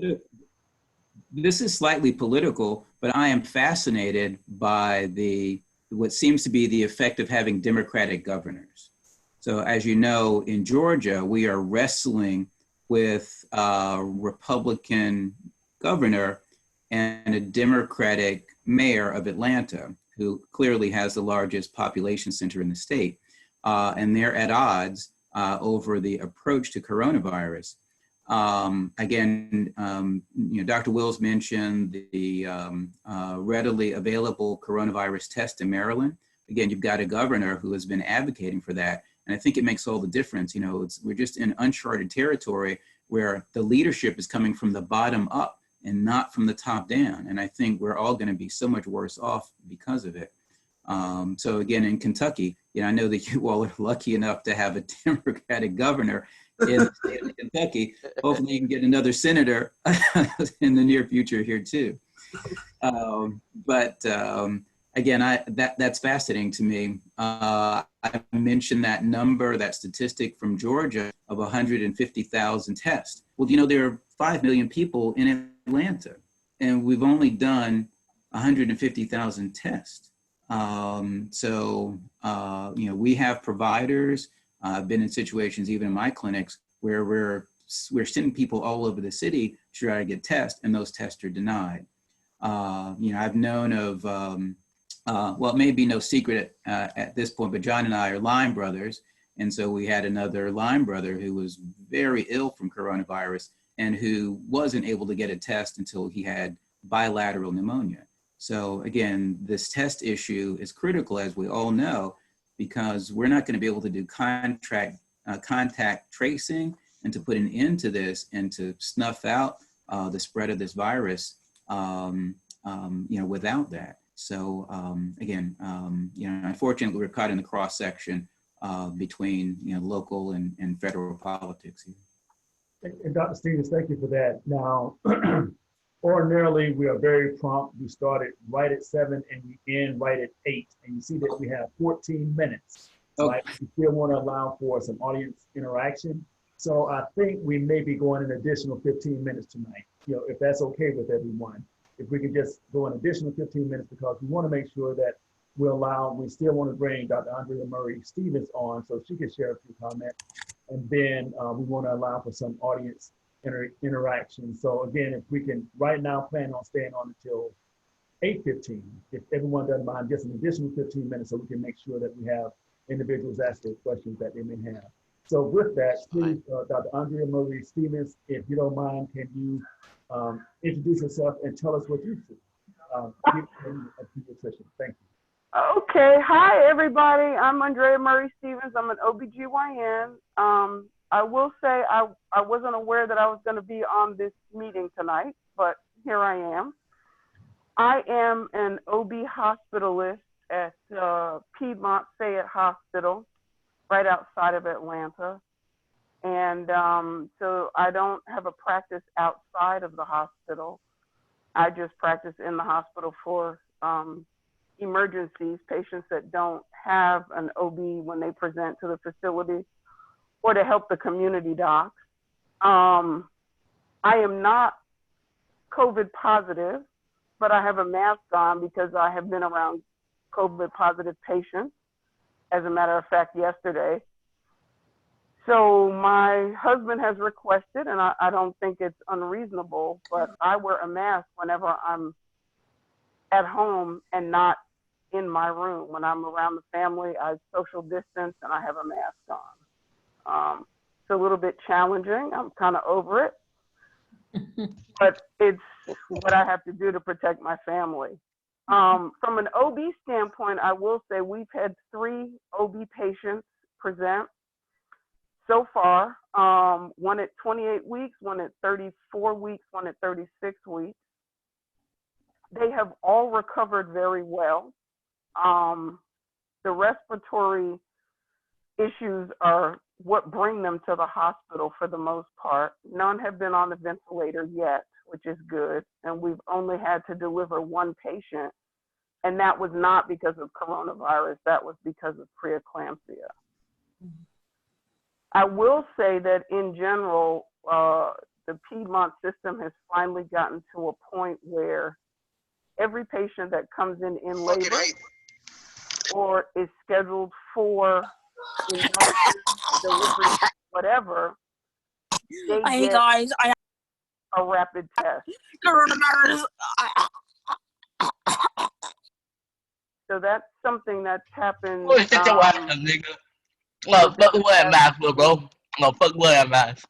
This is slightly political, but I am fascinated by what seems to be the effect of having Democratic governors. So as you know, in Georgia, we are wrestling with a Republican governor and a Democratic mayor of Atlanta, who clearly has the largest population center in the state. And they're at odds over the approach to coronavirus. Again, Dr. Wills mentioned the readily available coronavirus test in Maryland. Again, you've got a governor who has been advocating for that. And I think it makes all the difference. We're just in uncharted territory where the leadership is coming from the bottom up and not from the top down. And I think we're all going to be so much worse off because of it. So again, in Kentucky, I know that you all are lucky enough to have a Democratic governor in the state of Kentucky. Hopefully you can get another senator in the near future here too. Again, that's fascinating to me. I mentioned that number, that statistic from Georgia of 150,000 tests. Well, there are 5 million people in Atlanta, and we've only done 150,000 tests. We have providers. I've been in situations, even in my clinics, where we're sending people all over the city to try to get tests, and those tests are denied. I've known of, it may be no secret at this point, but John and I are Lyme brothers. And so we had another Lyme brother who was very ill from coronavirus and who wasn't able to get a test until he had bilateral pneumonia. So again, this test issue is critical, as we all know, because we're not going to be able to do contact tracing and to put an end to this and to snuff out the spread of this virus, without that. So unfortunately, we're caught in the cross section between local and federal politics here. And Dr. Stephens, thank you for that. Now, ordinarily, we are very prompt. We started right at 7 and we end right at 8. And you see that we have 14 minutes. Okay. Right? We still want to allow for some audience interaction. So I think we may be going an additional 15 minutes tonight, if that's okay with everyone. If we can just go an additional 15 minutes, because we want to make sure that we still want to bring Dr. Andrea Murray Stephens on so she can share a few comments. And then we want to allow for some audience interaction. So again, if we can right now plan on staying on until 8:15, if everyone doesn't mind, just an additional 15 minutes so we can make sure that we have individuals ask their questions that they may have. So with that, please, Dr. Andrea Murray Stephens, if you don't mind, can you introduce yourself and tell us what you do? A pediatrician. Thank you. Okay. Hi, everybody. I'm Andrea Murray Stephens. I'm an OBGYN. I will say I wasn't aware that I was going to be on this meeting tonight, but here I am. I am an OB hospitalist at Piedmont Fayette Hospital, right outside of Atlanta. And so I don't have a practice outside of the hospital. I just practice in the hospital for emergencies, patients that don't have an OB when they present to the facility, or to help the community docs. I am not COVID positive, but I have a mask on because I have been around COVID positive patients, as a matter of fact, yesterday. So my husband has requested, and I don't think it's unreasonable, but I wear a mask whenever I'm at home and not in my room. When I'm around the family, I social distance and I have a mask on. It's a little bit challenging. I'm kind of over it, but it's what I have to do to protect my family. From an OB standpoint, I will say we've had 3 OB patients present so far, one at 28 weeks, one at 34 weeks, one at 36 weeks. They have all recovered very well. The respiratory issues are what bring them to the hospital for the most part. None have been on the ventilator yet, which is good. And we've only had to deliver 1 patient. And that was not because of coronavirus, that was because of preeclampsia. I will say that in general, the Piedmont system has finally gotten to a point where every patient that comes in labor or is scheduled for delivery, whatever, they get a rapid test. So that's something that's happened. Shut your ass up, nigga. No, fuck wear a mask, bro. No, fuck wear a mask.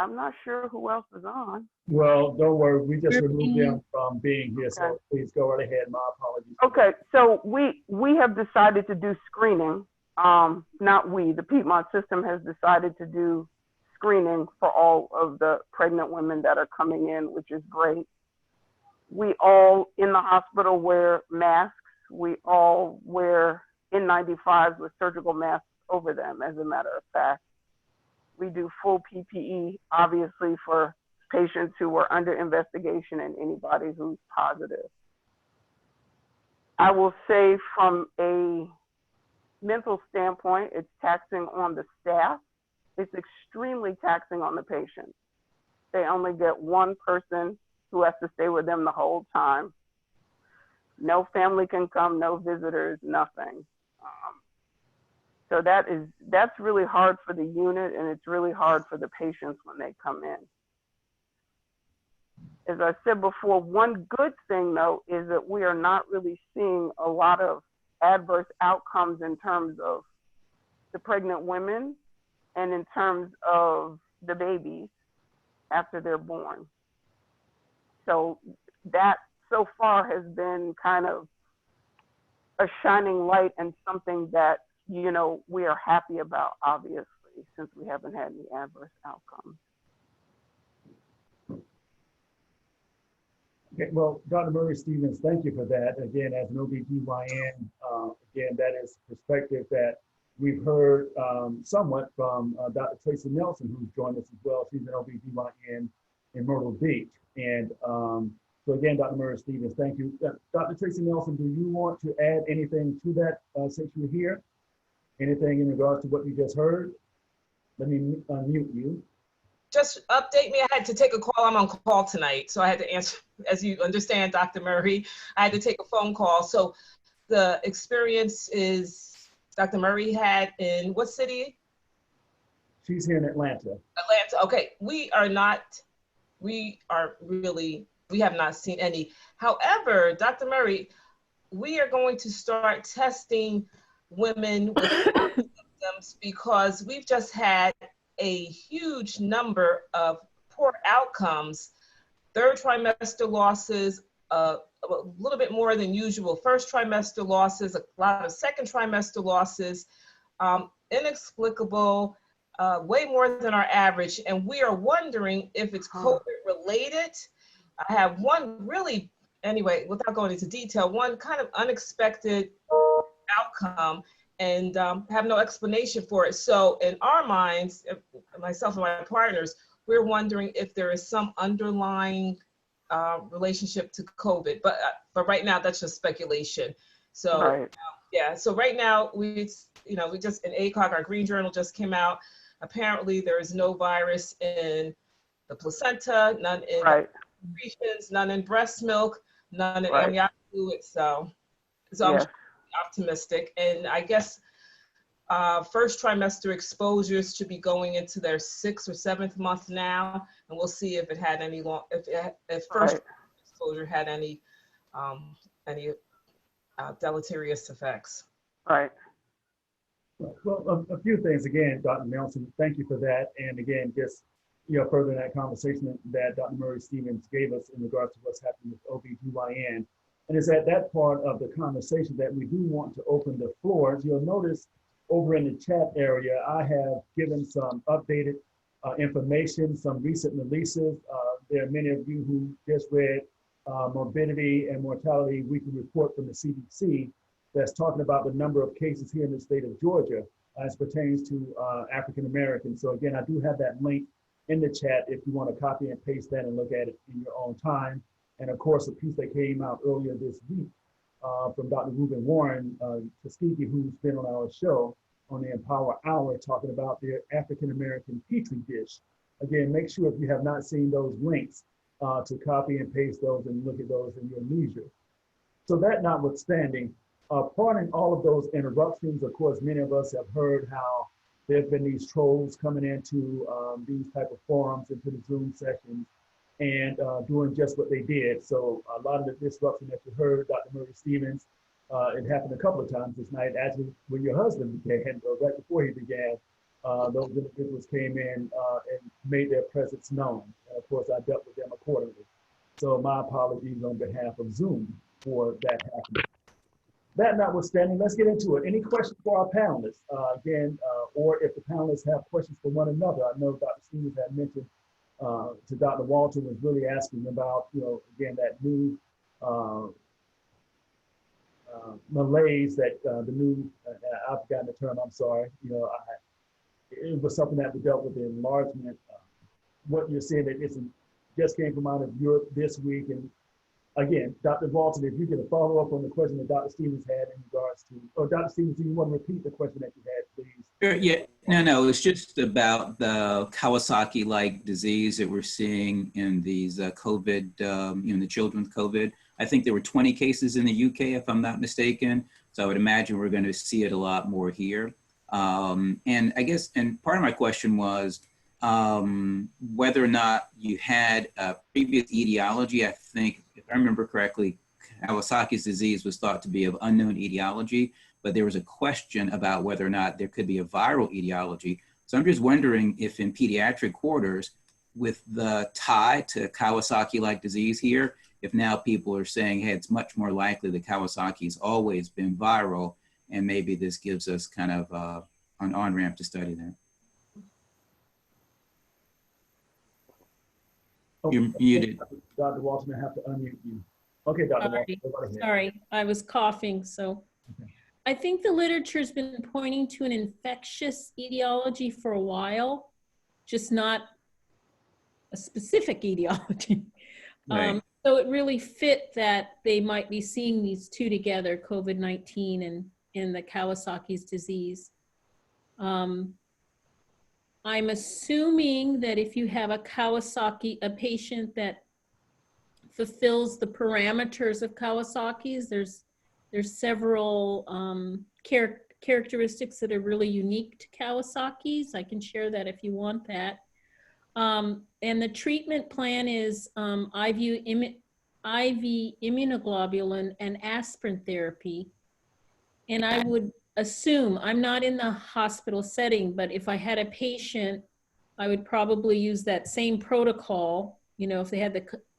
I'm not sure who else is on. Well, don't worry, we just removed them from being here, so please go right ahead. My apologies. Okay, so we have decided to do screening. Not we, the Piedmont system has decided to do screening for all of the pregnant women that are coming in, which is great. We all in the hospital wear masks. We all wear N95s with surgical masks over them, as a matter of fact. We do full PPE, obviously, for patients who were under investigation and anybody who's positive. I will say from a mental standpoint, it's taxing on the staff. It's extremely taxing on the patient. They only get one person who has to stay with them the whole time. No family can come, no visitors, nothing. So that's really hard for the unit, and it's really hard for the patients when they come in. As I said before, one good thing though is that we are not really seeing a lot of adverse outcomes in terms of the pregnant women and in terms of the babies after they're born. So that so far has been kind of a shining light and something that, you know, we are happy about, obviously, since we haven't had any adverse outcomes. Okay, well, Dr. Muriel Stephens, thank you for that. Again, as an OBGYN, again, that is perspective that we've heard somewhat from Dr. Tracy Nelson, who's joined us as well. She's an OBGYN in Myrtle Beach. And so again, Dr. Muriel Stephens, thank you. Dr. Tracy Nelson, do you want to add anything to that since you're here? Anything in regards to what you just heard? Let me unmute you. Just update me. I had to take a call. I'm on call tonight, so I had to answer. As you understand, Dr. Murray, I had to take a phone call. So the experience is Dr. Murray had in what city? She's here in Atlanta. Atlanta. Okay. We have not seen any. However, Dr. Murray, we are going to start testing women with symptoms because we've just had a huge number of poor outcomes, third trimester losses, a little bit more than usual, first trimester losses, a lot of second trimester losses, inexplicable, way more than our average. And we are wondering if it's COVID related. I have one really, anyway, without going into detail, one kind of unexpected outcome and have no explanation for it. So in our minds, myself and my partners, we're wondering if there is some underlying relationship to COVID, but right now that's just speculation. So right. Yeah, so right now we just in ACOG, our Green Journal just came out. Apparently there is no virus in the placenta, none in secretions, none in breast milk, none in amniotic fluid. So I'm optimistic, and I guess first trimester exposures should be going into their 6th or 7th month now, and we'll see if it had any if first exposure had any deleterious effects. Right. Well, a few things again, Dr. Nelson. Thank you for that, and again, just further that conversation that Dr. Muriel Stephens gave us in regards to what's happening with OBGYN. And it's at that part of the conversation that we do want to open the floor. As you'll notice over in the chat area, I have given some updated information, some recent releases. There are many of you who just read Morbidity and Mortality Weekly Report from the CDC that's talking about the number of cases here in the state of Georgia as pertains to African Americans. So again, I do have that link in the chat if you want to copy and paste that and look at it in your own time. And of course, a piece that came out earlier this week from Dr. Ruben Warren, Tuskegee, who's been on our show on the EmPower Hour, talking about the African-American Petri dish. Again, make sure if you have not seen those links to copy and paste those and look at those in your leisure. So that notwithstanding, pardon all of those interruptions. Of course, many of us have heard how there have been these trolls coming into these type of forums, into the Zoom sessions, and doing just what they did. So a lot of the disruption that you heard, Dr. Muriel Stephens, it happened a couple of times this night, actually when your husband began, or right before he began, those individuals came in and made their presence known. And of course, I dealt with them accordingly. So my apologies on behalf of Zoom for that happening. That notwithstanding, let's get into it. Any questions for our panelists? Or if the panelists have questions for one another. I know Dr. Stephens had mentioned to Dr. Walton was really asking about, again, that new malaise, that the new, I've forgotten the term, I'm sorry. It was something that we dealt with, the enlargement. What you're saying that it just came from out of Europe this week. And again, Dr. Walton, if you get a follow up on the question that Dr. Stephens had in regards to, or Dr. Stephens, do you want to repeat the question that you had, please? Sure, yeah, no, it's just about the Kawasaki-like disease that we're seeing in these COVID, the children with COVID. I think there were 20 cases in the UK, if I'm not mistaken. So I would imagine we're going to see it a lot more here. And I guess, and part of my question was whether or not you had a previous etiology. I think, if I remember correctly, Kawasaki's disease was thought to be of unknown etiology, but there was a question about whether or not there could be a viral etiology. So I'm just wondering if in pediatric quarters, with the tie to Kawasaki-like disease here, if now people are saying, hey, it's much more likely that Kawasaki's always been viral, and maybe this gives us kind of an on-ramp to study that. Okay. You're muted. Dr. Walton, I have to unmute you. Okay, Dr. Walton, go right ahead. Sorry, I was coughing, so. Okay. I think the literature's been pointing to an infectious etiology for a while, just not a specific etiology. Right. So it really fit that they might be seeing these two together, COVID-19 and the Kawasaki's disease. I'm assuming that if you have a patient that fulfills the parameters of Kawasaki's, there's several characteristics that are really unique to Kawasaki's. I can share that if you want that. And the treatment plan is IV immunoglobulin and aspirin therapy. And I would assume, I'm not in the hospital setting, but if I had a patient, I would probably use that same protocol. If they had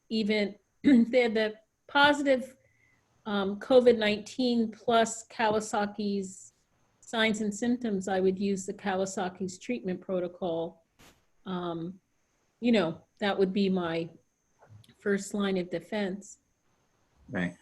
if they had the positive COVID-19 plus Kawasaki's signs and symptoms, I would use the Kawasaki's treatment protocol. That would be my first line of defense. Right.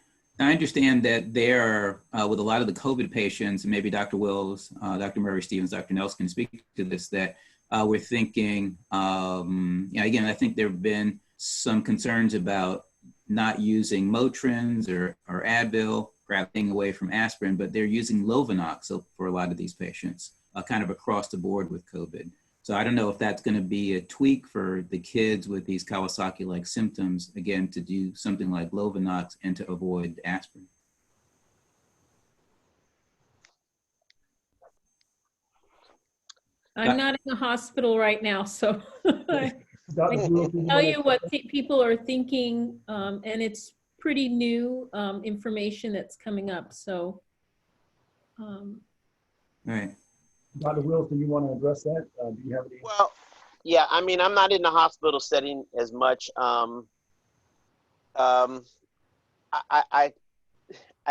I understand that there, with a lot of the COVID patients, and maybe Dr. Wills, Dr. Murray Stevens, Dr. Nelson can speak to this, that we're thinking, again, I think there have been some concerns about not using Motrins or Advil, perhaps staying away from aspirin, but they're using Lovenox for a lot of these patients, kind of across the board with COVID. So I don't know if that's going to be a tweak for the kids with these Kawasaki-like symptoms, again, to do something like Lovenox and to avoid aspirin. I'm not in the hospital right now, so I can tell you what people are thinking, and it's pretty new information that's coming up. So, right. Dr. Wills, do you want to address that? Do you have any? Well, yeah, I mean, I'm not in the hospital setting as much. I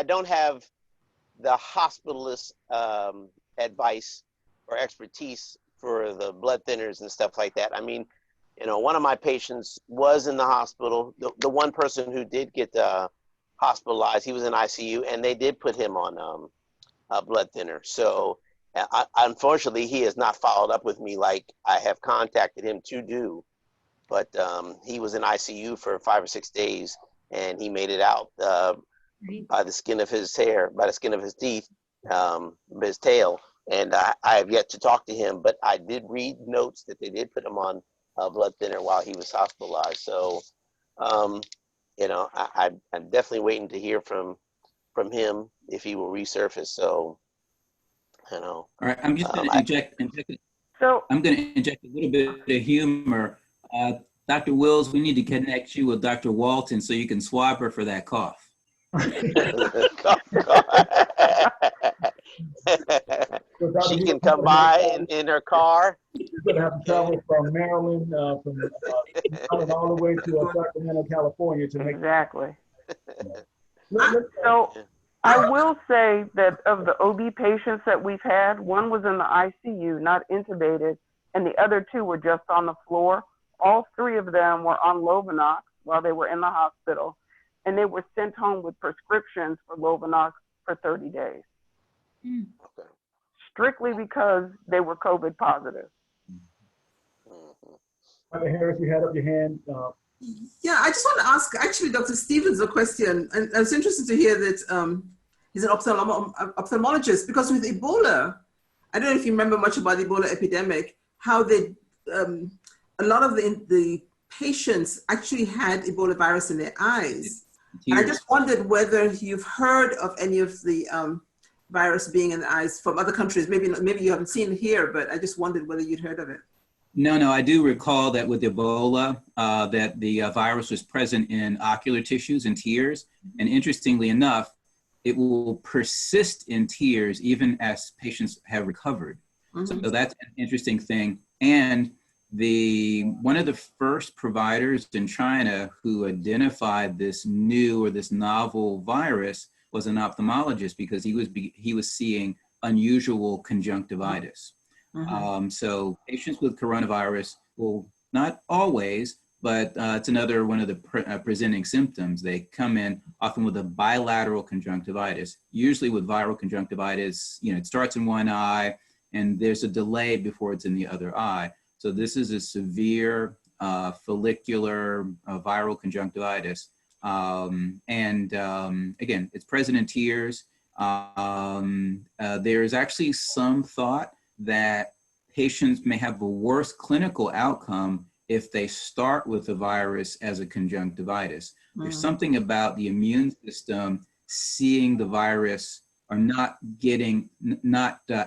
don't have the hospitalist advice or expertise for the blood thinners and stuff like that. I mean, one of my patients was in the hospital. The one person who did get hospitalized, he was in ICU, and they did put him on a blood thinner. So unfortunately, he has not followed up with me like I have contacted him to do. But he was in ICU for 5 or 6 days, and he made it out by the skin of his hair, by the skin of his teeth, his tail. And I have yet to talk to him, but I did read notes that they did put him on a blood thinner while he was hospitalized. So, I'm definitely waiting to hear from him if he will resurface. So, All right, I'm just going to inject. I'm going to inject a little bit of humor. Dr. Wills, we need to connect you with Dr. Walton so you can swab her for that cough. So Dr. She Lee, can come by in her car. you're going to have to travel from Maryland, from all the way to Sacramento, California to make. Exactly. Let- So I will say that of the OB patients that we've had, one was in the ICU, not intubated, and the other two were just on the floor. All three of them were on Lovenox while they were in the hospital, and they were sent home with prescriptions for Lovenox for 30 days. Okay. Strictly because they were COVID positive. Dr. Harris, you had up your hand. Yeah, I just want to ask actually Dr. Stephens a question. And I was interested to hear that he's an ophthalmologist, because with Ebola, I don't know if you remember much about the Ebola epidemic, how they, a lot of the patients actually had Ebola virus in their eyes. And I just wondered whether you've heard of any of the virus being in the eyes from other countries. Maybe you haven't seen it here, but I just wondered whether you'd heard of it. No, I do recall that with Ebola, that the virus was present in ocular tissues and tears. And interestingly enough, it will persist in tears even as patients have recovered. Mm-hmm. So that's an interesting thing. And one of the first providers in China who identified this new or this novel virus was an ophthalmologist, because he was seeing unusual conjunctivitis. Mm-hmm. So patients with coronavirus will, not always, but it's another one of the presenting symptoms. They come in often with a bilateral conjunctivitis. Usually with viral conjunctivitis, it starts in one eye and there's a delay before it's in the other eye. So this is a severe follicular viral conjunctivitis. Again, it's present in tears. There is actually some thought that patients may have a worse clinical outcome if they start with the virus as a conjunctivitis. There's something about the immune system seeing the virus or not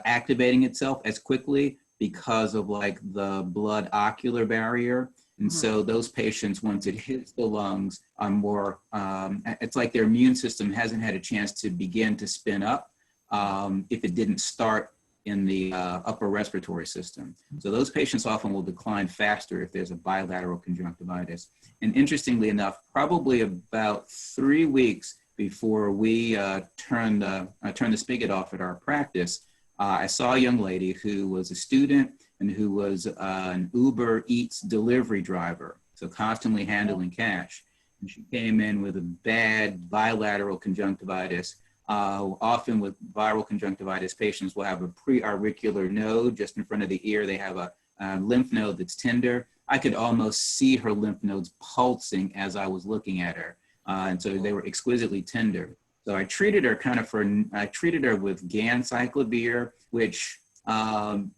activating itself as quickly because of like the blood ocular barrier. And so those patients, once it hits the lungs, are more, it's like their immune system hasn't had a chance to begin to spin up if it didn't start in the upper respiratory system. So those patients often will decline faster if there's a bilateral conjunctivitis. And interestingly enough, probably about 3 weeks before we turned the spigot off at our practice, I saw a young lady who was a student and who was an Uber Eats delivery driver, so constantly handling cash. And she came in with a bad bilateral conjunctivitis. Often with viral conjunctivitis, patients will have a preauricular node just in front of the ear. They have a lymph node that's tender. I could almost see her lymph nodes pulsing as I was looking at her. And so they were exquisitely tender. So I treated her with ganciclovir, which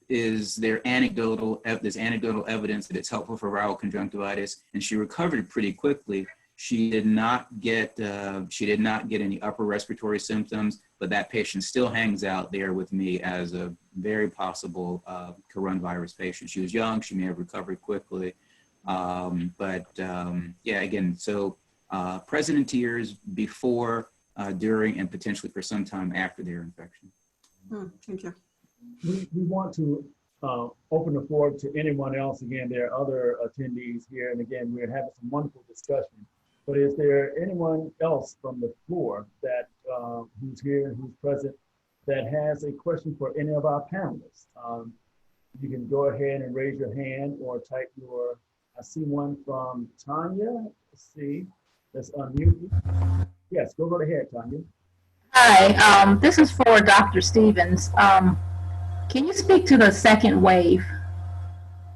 is there's anecdotal evidence that it's helpful for viral conjunctivitis, and she recovered pretty quickly. She did not get any upper respiratory symptoms, but that patient still hangs out there with me as a very possible coronavirus patient. She was young, she may have recovered quickly, yeah, again, so present in tears before, during, and potentially for some time after their infection. Thank you. We want to open the floor to anyone else. Again, there are other attendees here, and again, we're having some wonderful discussion. But is there anyone else from the floor that who's here and who's present that has a question for any of our panelists? You can go ahead and raise your hand or type your, I see one from Tanya. Let's see, that's unmuted. Yes, go right ahead, Tanya. Hi, this is for Dr. Stephens. Can you speak to the second wave?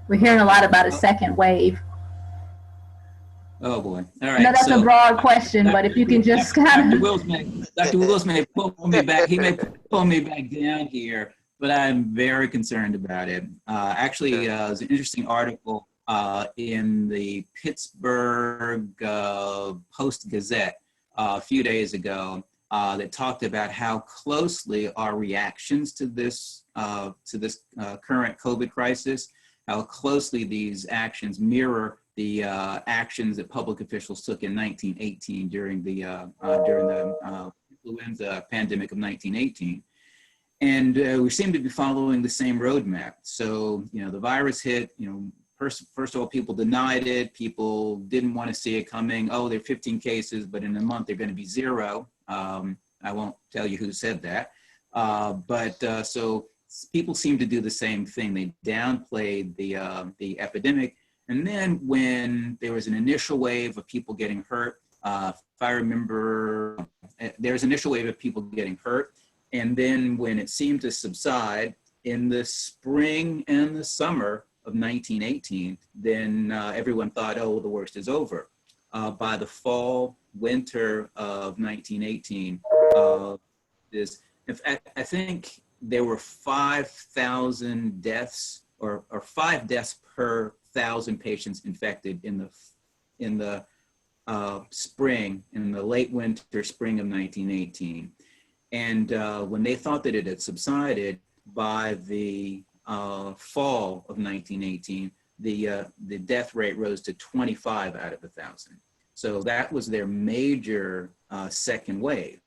We're hearing a lot about a second wave. Oh boy! All right. I know that's a broad question, but if you can just kind of. Dr. Wills may pull me back. He may pull me back down here, but I'm very concerned about it. Actually, there's an interesting article in the Pittsburgh Post-Gazette a few days ago that talked about how closely our reactions to this current COVID crisis, how closely these actions mirror the actions that public officials took in 1918 during the influenza pandemic of 1918. And we seem to be following the same roadmap. So, you know, the virus hit, you know, first of all, people denied it. People didn't want to see it coming. Oh, there are 15 cases, but in a month they're going to be 0. I won't tell you who said that. So people seem to do the same thing. They downplayed the epidemic. And then when there was an initial wave of people getting hurt, if I remember, there's an initial wave of people getting hurt. And then when it seemed to subside in the spring and the summer of 1918, then everyone thought, oh, the worst is over. By the fall, winter of 1918, I think there were 5,000 deaths or 5 deaths per 1,000 patients infected in the spring, in the late winter, spring of 1918. And when they thought that it had subsided, by the fall of 1918, the death rate rose to 25 out of 1,000. So that was their major second wave.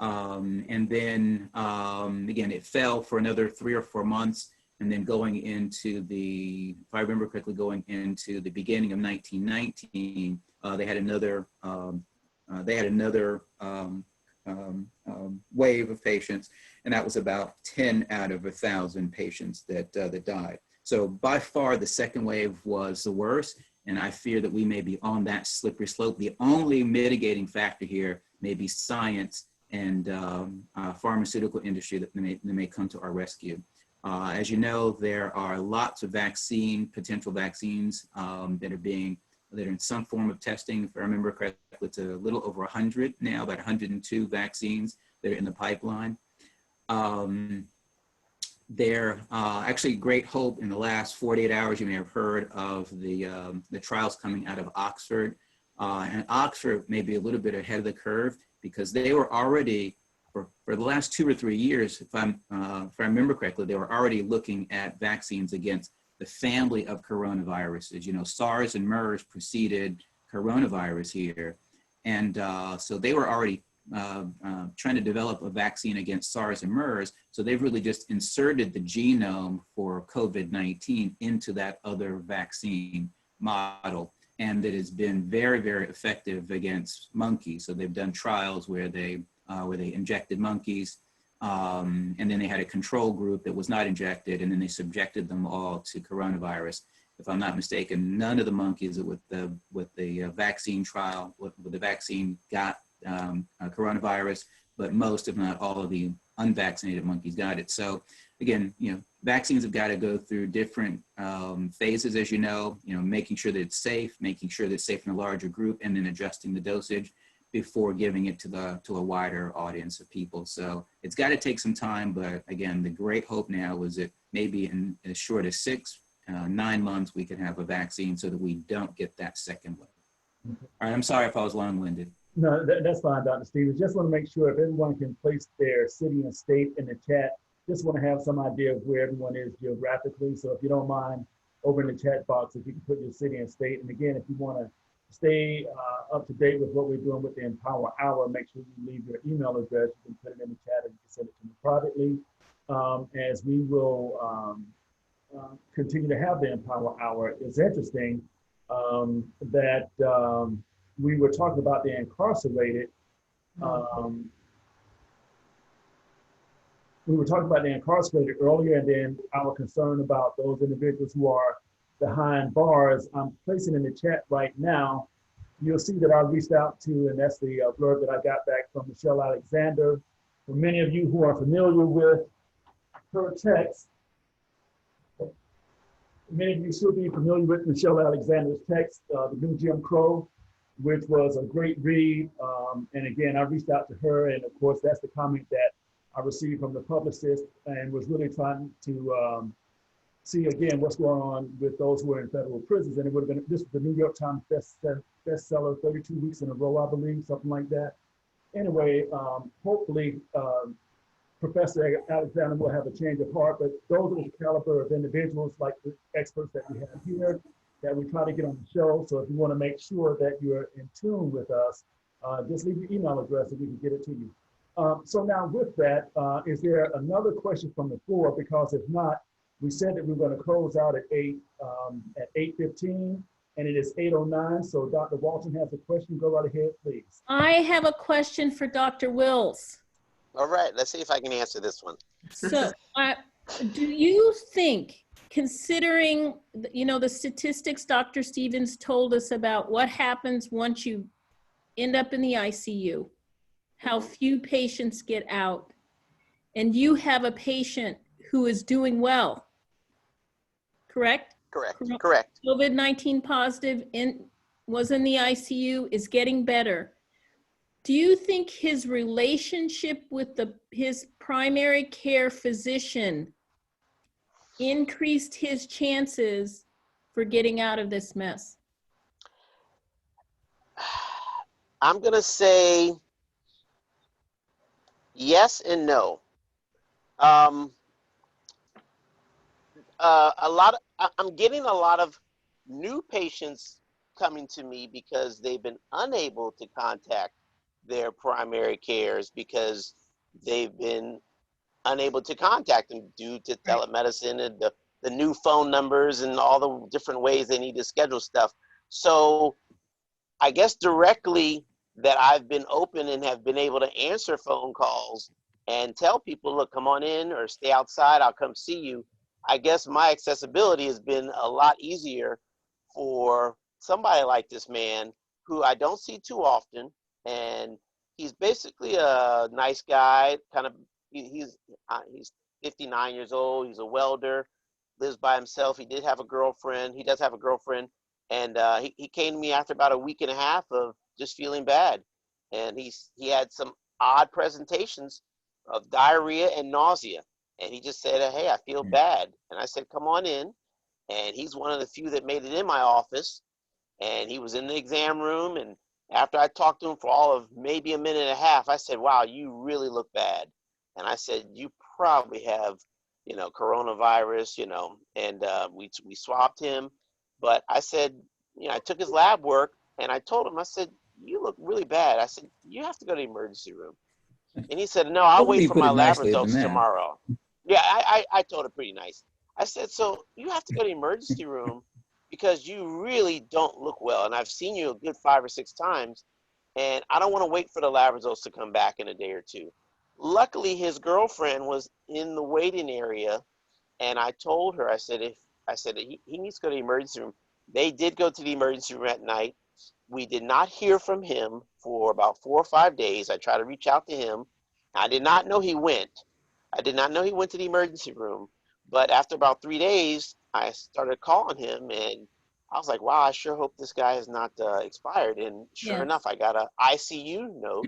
And then again, it fell for another 3 or 4 months. And then going into if I remember correctly, going into the beginning of 1919, they had another wave of patients, and that was about 10 out of 1,000 patients that died. So by far, the second wave was the worst, and I fear that we may be on that slippery slope. The only mitigating factor here may be science and pharmaceutical industry that may come to our rescue. As you know, there are lots of potential vaccines that are in some form of testing. If I remember correctly, it's a little over 100 now, about 102 vaccines that are in the pipeline. There actually great hope in the last 48 hours. You may have heard of the trials coming out of Oxford. And Oxford may be a little bit ahead of the curve because they were already, for the last 2 or 3 years, if I remember correctly, they were already looking at vaccines against the family of coronaviruses. You know, SARS and MERS preceded coronavirus here. And so they were already trying to develop a vaccine against SARS and MERS. So they've really just inserted the genome for COVID-19 into that other vaccine model. And it has been very, very effective against monkeys. So they've done trials where they injected monkeys, and then they had a control group that was not injected, and then they subjected them all to coronavirus. If I'm not mistaken, none of the monkeys with the vaccine trial, with the vaccine got coronavirus, but most, if not all, of the unvaccinated monkeys got it. So again, you know, vaccines have got to go through different phases, as you know, making sure that it's safe, making sure that it's safe in a larger group, and then adjusting the dosage before giving it to a wider audience of people. So it's got to take some time, but again, the great hope now is that maybe in as short as 6-9 months, we can have a vaccine so that we don't get that second wave. Okay. All right, I'm sorry if I was long-winded. No, that's fine, Dr. Stephens. Just want to make sure if everyone can place their city and state in the chat, just want to have some idea of where everyone is geographically. So if you don't mind, over in the chat box, if you can put your city and state. And again, if you want to stay up to date with what we're doing with the EmPower Hour, make sure you leave your email address. You can put it in the chat and you can send it to me privately. As we will continue to have the EmPower Hour. It's interesting that we were talking about the incarcerated. We were talking about the incarcerated earlier, and then our concern about those individuals who are behind bars. I'm placing in the chat right now. You'll see that I reached out to, and that's the blurb that I got back from Michelle Alexander. For many of you who are familiar with her text, many of you should be familiar with Michelle Alexander's text, The New Jim Crow, which was a great read. And again, I reached out to her, and of course, that's the comment that I received from the publicist, and was really trying to see again what's going on with those who are in federal prisons. And it would have been, this was the New York Times bestseller 32 weeks in a row, I believe, something like that. Anyway, hopefully Professor Alexander will have a change of heart, but those are the caliber of individuals like the experts that we have here that we try to get on the show. So if you want to make sure that you're in tune with us, just leave your email address and we can get it to you. So now with that, is there another question from the floor? Because if not, we said that we we're going to close out at 8:15, and it is 8:09. So Dr. Walton has a question. Go right ahead, please. I have a question for Dr. Wills. All right, let's see if I can answer this one. So do you think, considering, the statistics Dr. Stephens told us about what happens once you end up in the ICU, how few patients get out, and you have a patient who is doing well, correct? Correct. COVID-19 positive, was in the ICU, is getting better. Do you think his relationship with his primary care physician increased his chances for getting out of this mess? I'm going to say yes and no. I'm getting a lot of new patients coming to me because they've been unable to contact their primary cares because they've been unable to contact them due to telemedicine and the new phone numbers and all the different ways they need to schedule stuff. So I guess directly that I've been open and have been able to answer phone calls and tell people, look, come on in or stay outside, I'll come see you. I guess my accessibility has been a lot easier for somebody like this man who I don't see too often. And he's basically a nice guy, kind of, he's 59 years old, he's a welder, lives by himself. He does have a girlfriend. And he came to me after about a week and a half of just feeling bad. And he had some odd presentations of diarrhea and nausea. And he just said, hey, I feel bad. And I said, come on in. And he's one of the few that made it in my office. And he was in the exam room. And after I talked to him for all of maybe a minute and a half, I said, wow, you really look bad. And I said, you probably have, coronavirus, and we swabbed him. But I said, I took his lab work and I told him, I said, you look really bad. I said, you have to go to the emergency room. And he said, no, I'll wait for my lab results tomorrow. Yeah, I told him pretty nice. I said, so you have to go to the emergency room because you really don't look well. And I've seen you a good 5 or 6 times. And I don't want to wait for the lab results to come back in a day or two. Luckily, his girlfriend was in the waiting area. And I told her, I said he needs to go to the emergency room. They did go to the emergency room at night. We did not hear from him for about 4 or 5 days. I tried to reach out to him. I did not know he went. I did not know he went to the emergency room. But after about 3 days, I started calling him, and I was like, wow, I sure hope this guy is not expired. And sure enough, I got an ICU note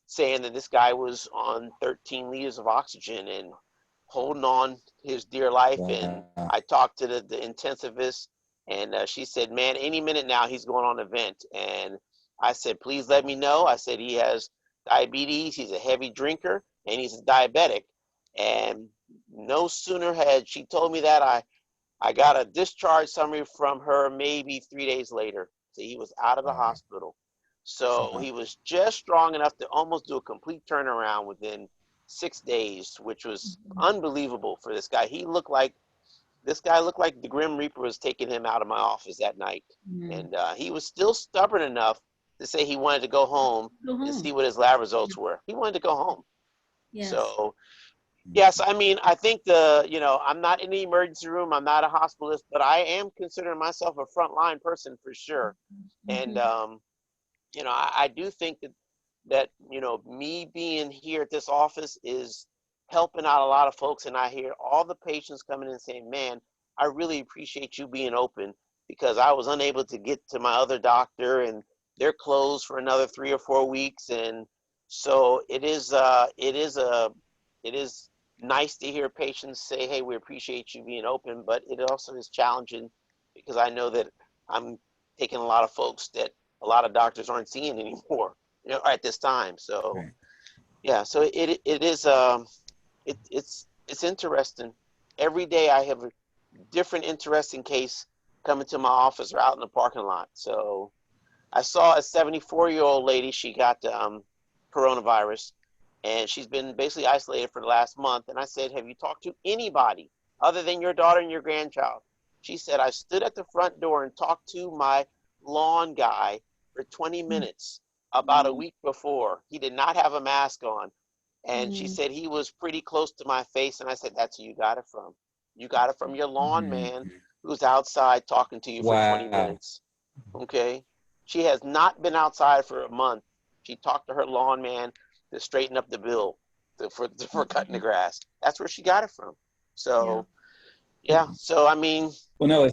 saying that this guy was on 13 liters of oxygen and holding on his dear life. Wow. And I talked to the intensivist, and she said, man, any minute now he's going on a vent. And I said, please let me know. I said, he has diabetes, he's a heavy drinker, and he's a diabetic. And no sooner had she told me that, I got a discharge summary from her maybe 3 days later. So he was out of the hospital. So he was just strong enough to almost do a complete turnaround within 6 days, which was unbelievable for this guy. This guy looked like the Grim Reaper was taking him out of my office that night. And he was still stubborn enough to say he wanted to go home and see what his lab results were. He wanted to go home. Yes. So, yes, I mean, I think I'm not in the emergency room. I'm not a hospitalist, but I am considering myself a frontline person for sure. And, I do think that me being here at this office is helping out a lot of folks. And I hear all the patients coming in saying, man, I really appreciate you being open because I was unable to get to my other doctor and they're closed for another 3 or 4 weeks. And so it is nice to hear patients say, hey, we appreciate you being open, but it also is challenging because I know that I'm taking a lot of folks that a lot of doctors aren't seeing anymore, at this time. So, yeah, so it's interesting. Every day I have a different interesting case coming to my office or out in the parking lot. So I saw a 74-year-old lady, she got coronavirus, and she's been basically isolated for the last month. And I said, have you talked to anybody other than your daughter and your grandchild? She said, I stood at the front door and talked to my lawn guy for 20 minutes about a week before. He did not have a mask on. And she said he was pretty close to my face. And I said, that's who you got it from. You got it from your lawn man who's outside talking to you for 20 minutes. Okay. She has not been outside for a month. She talked to her lawn man to straighten up the bill for cutting the grass. That's where she got it from. So, yeah. So, I mean, well, no,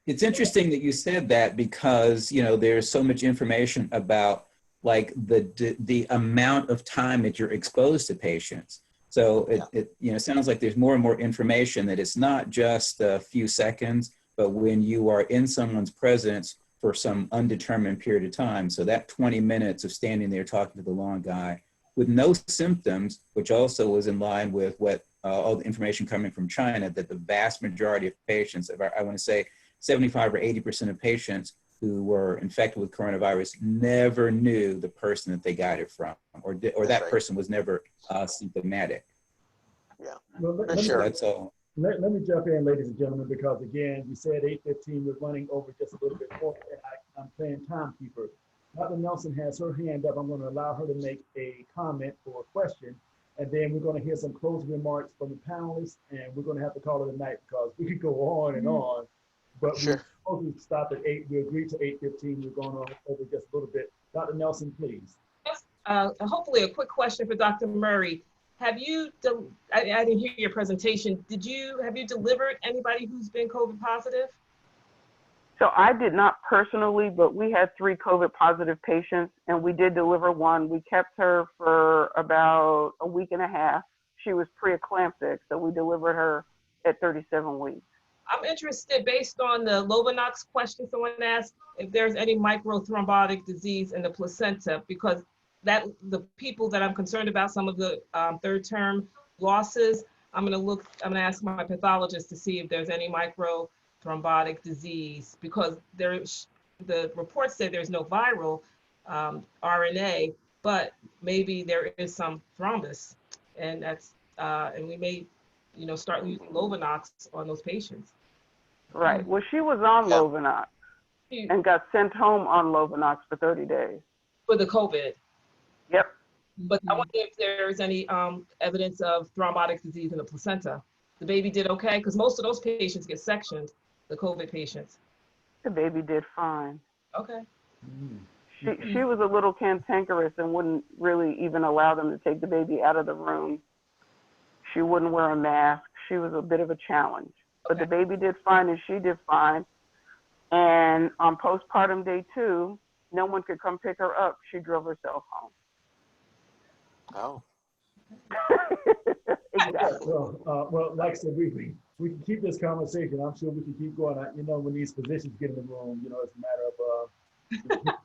it's interesting that you said that, because, you know, there's so much information about like the amount of time that you're exposed to patients. So it you know, sounds like there's more and more information that it's not just a few seconds, but when you are in someone's presence for some undetermined period of time. So that 20 minutes of standing there talking to the lawn guy with no symptoms, which also was in line with what all the information coming from China, that the vast majority of patients, I want to say 75 or 80% of patients who were infected with coronavirus never knew the person that they got it from, or that person was never symptomatic. Yeah, well, that's all. Let me jump in, ladies and gentlemen, because again, you said 8:15, we're running over just a little bit more, and I'm playing timekeeper. Dr. Nelson has her hand up. I'm going to allow her to make a comment or a question, and then we're going to hear some closing remarks from the panelists, and we're going to have to call it a night because we could go on and on. But we're supposed to stop at 8. We agreed to 8:15. We're going on over just a little bit. Dr. Nelson, please. Hopefully a quick question for Dr. Murray. Have you, I didn't hear your presentation. Have you delivered anybody who's been COVID positive? So I did not personally, but we had 3 COVID positive patients, and we did deliver one. We kept her for about a week and a half. She was preeclamptic, so we delivered her at 37 weeks. I'm interested, based on the Lovenox question someone asked, if there's any microthrombotic disease in the placenta, because the people that I'm concerned about, some of the third term losses, I'm gonna ask my pathologist to see if there's any microthrombotic disease, because the reports say there's no viral RNA, but maybe there is some thrombus, and that's and we may, you know, start using Lovenox on those patients. Right. Well, she was on Lovenox and got sent home on Lovenox for 30 days. For the COVID. Yep. But I wonder if there's any evidence of thrombotic disease in the placenta. The baby did okay, because most of those patients get sectioned, the COVID patients. The baby did fine. Okay. She was a little cantankerous and wouldn't really even allow them to take the baby out of the room. She wouldn't wear a mask. She was a bit of a challenge. But the baby did fine and she did fine. And on postpartum day 2, no one could come pick her up. She drove herself home. Oh. Exactly. Well, like I said, we can keep this conversation. I'm sure we can keep going. You know, when these physicians get in the room, you know, it's a matter of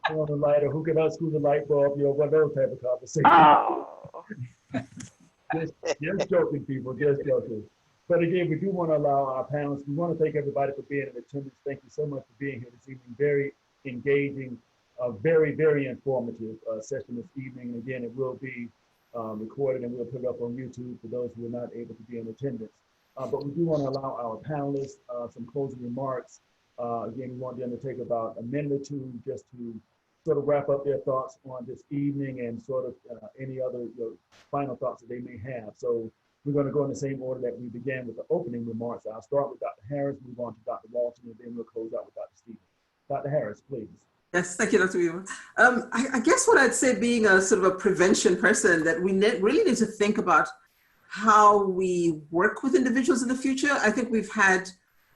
who on the light or who can unscrew the light bulb, you know, what those type of conversations. Oh. Just joking, people, just joking. But again, we do want to allow our panelists, we want to thank everybody for being in attendance. Thank you so much for being here this evening. Very engaging, very, very informative session this evening. And again, it will be recorded and we'll put it up on YouTube for those who are not able to be in attendance. But we do want to allow our panelists some closing remarks. Again, we want them to take about a minute or two just to sort of wrap up their thoughts on this evening and sort of any other final thoughts that they may have. So we're going to go in the same order that we began with the opening remarks. I'll start with Dr. Harris, move on to Dr. Walton, and then we'll close out with Dr. Stephens. Dr. Harris, please. Yes, thank you, Dr. Weaver. I guess what I'd say, being a sort of a prevention person, that we really need to think about how we work with individuals in the future. I think we've had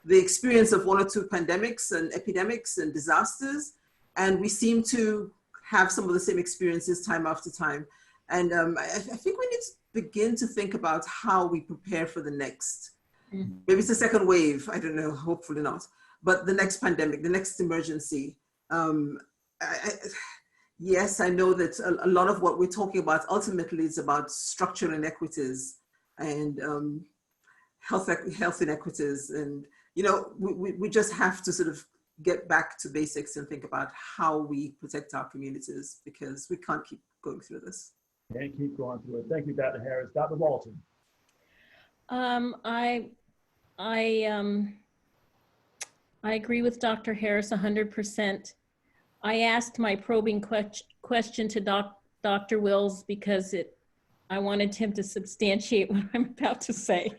the experience of 1 or 2 pandemics and epidemics and disasters, and we seem to have some of the same experiences time after time. And I think we need to begin to think about how we prepare for the next, maybe it's a second wave, I don't know, hopefully not, but the next pandemic, the next emergency. Yes, I know that a lot of what we're talking about ultimately is about structural inequities and health inequities. And, you know, we just have to sort of get back to basics and think about how we protect our communities, because we can't keep going through this. And keep going through it. Thank you, Dr. Harris. Dr. Walton. I agree with Dr. Harris 100%. I asked my probing question to Dr. Wills because I wanted him to substantiate what I'm about to say.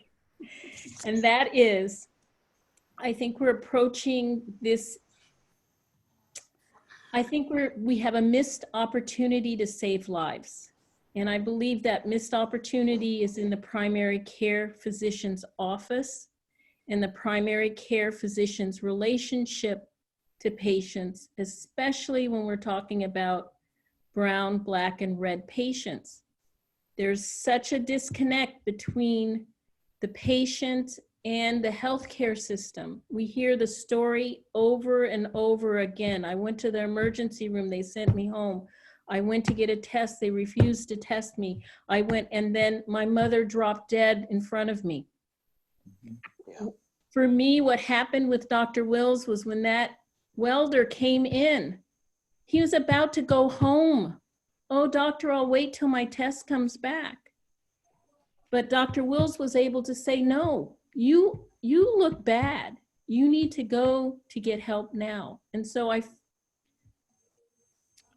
And that is, I think we're approaching this, I think we have a missed opportunity to save lives. And I believe that missed opportunity is in the primary care physician's office and the primary care physician's relationship to patients, especially when we're talking about brown, black, and red patients. There's such a disconnect between the patient and the healthcare system. We hear the story over and over again. I went to the emergency room, they sent me home. I went to get a test, they refused to test me. I went, and then my mother dropped dead in front of me. Yeah. For me, what happened with Dr. Wills was when that welder came in, he was about to go home. Oh, doctor, I'll wait till my test comes back. But Dr. Wills was able to say, no, you look bad. You need to go to get help now. And so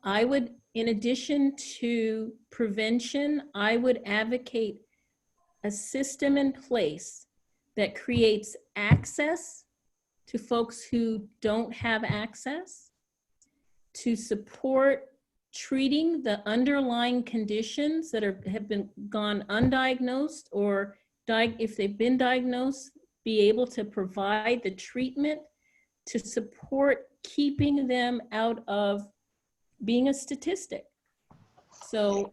I would, in addition to prevention, I would advocate a system in place that creates access to folks who don't have access, to support treating the underlying conditions that have been gone undiagnosed, or if they've been diagnosed, be able to provide the treatment to support keeping them out of being a statistic. So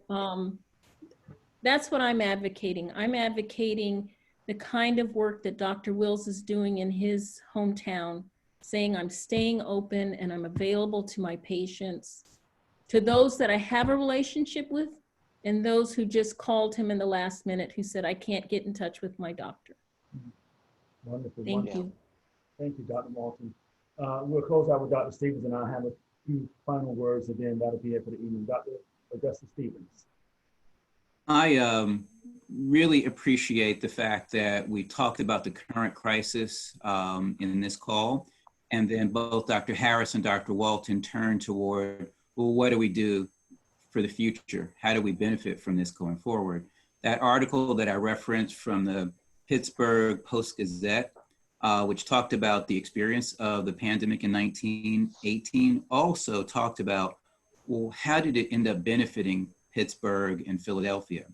that's what I'm advocating. I'm advocating the kind of work that Dr. Wills is doing in his hometown, saying I'm staying open and I'm available to my patients, to those that I have a relationship with, and those who just called him in the last minute who said, I can't get in touch with my doctor. Wonderful. Thank wonderful. you. Thank you, Dr. Walton. We'll close out with Dr. Stephens, and I'll have a few final words, and then that'll be it for the evening. Dr. Augustus Stephens. I really appreciate the fact that we talked about the current crisis in this call, and then both Dr. Harris and Dr. Walton turned toward, well, what do we do for the future? How do we benefit from this going forward? That article that I referenced from the Pittsburgh Post-Gazette, which talked about the experience of the pandemic in 1918, also talked about, well, how did it end up benefiting Pittsburgh and Philadelphia?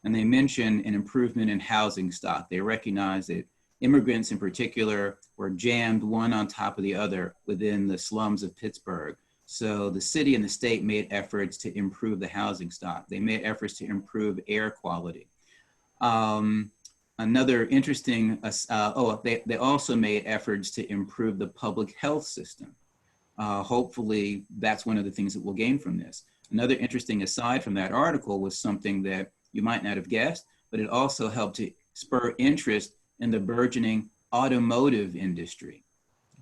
And they mentioned an improvement in housing stock. They recognized that immigrants in particular were jammed one on top of the other within the slums of Pittsburgh. So the city and the state made efforts to improve the housing stock. They made efforts to improve air quality. Another interesting, they also made efforts to improve the public health system. Hopefully that's one of the things that we'll gain from this. Another interesting aside from that article was something that you might not have guessed, but it also helped to spur interest in the burgeoning automotive industry,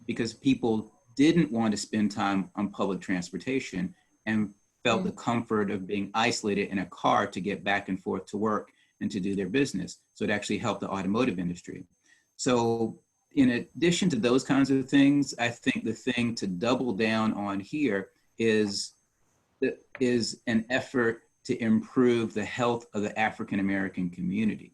because people didn't want to spend time on public transportation and felt the comfort of being isolated in a car to get back and forth to work and to do their business. So it actually helped the automotive industry. So in addition to those kinds of things, I think the thing to double down on here is an effort to improve the health of the African-American community.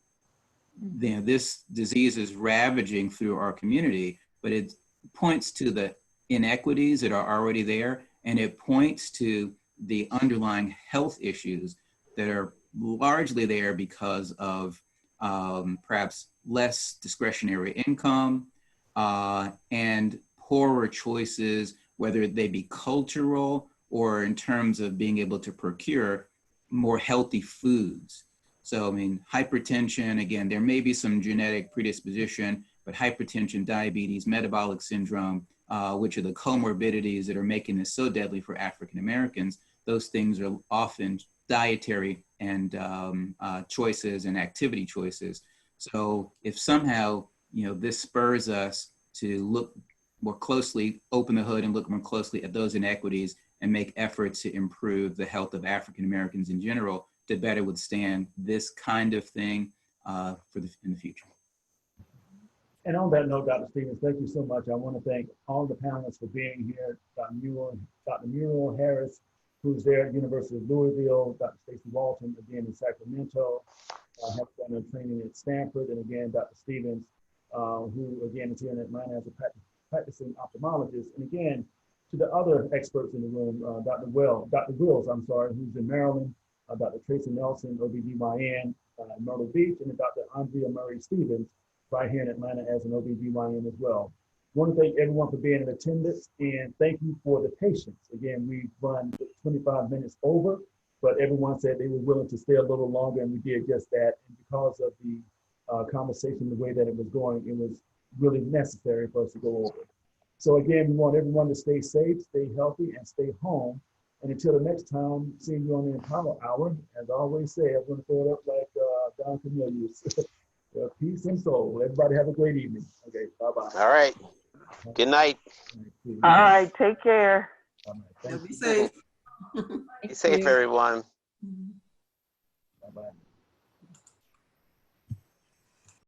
This disease is ravaging through our community, but it points to the inequities that are already there, and it points to the underlying health issues that are largely there because of perhaps less discretionary income and poorer choices, whether they be cultural or in terms of being able to procure more healthy foods. So, I mean, hypertension, again, there may be some genetic predisposition, but hypertension, diabetes, metabolic syndrome, which are the comorbidities that are making this so deadly for African Americans, those things are often dietary and choices and activity choices. So if somehow, this spurs us to look more closely, open the hood and look more closely at those inequities and make efforts to improve the health of African Americans in general, to better withstand this kind of thing in the future. And on that note, Dr. Stephens, thank you so much. I want to thank all the panelists for being here. Dr. Muriel Harris, who's there at University of Louisville, Dr. Stacie Walton, again in Sacramento, has done her training at Stanford, and again, Dr. Stephens, who again is here in Atlanta as a practicing ophthalmologist. And again, to the other experts in the room, Dr. Wills, who's in Maryland, Dr. Tracy Nelson, OBGYN, Myrtle Beach, and Dr. Andrea Murray Stephens, right here in Atlanta as an OBGYN as well. I want to thank everyone for being in attendance, and thank you for the patience. Again, we've run 25 minutes over, but everyone said they were willing to stay a little longer, and we did just that. And because of the conversation, the way that it was going, it was really necessary for us to go over. So again, we want everyone to stay safe, stay healthy, and stay home. And until the next time, seeing you on the EmPower Hour, as I always say, I'm going to throw it up like Don Cornelius. Peace and soul. Everybody have a great evening. Okay, bye-bye. All right. Good night. All right, take care. Be safe. Be safe, everyone. Bye-bye.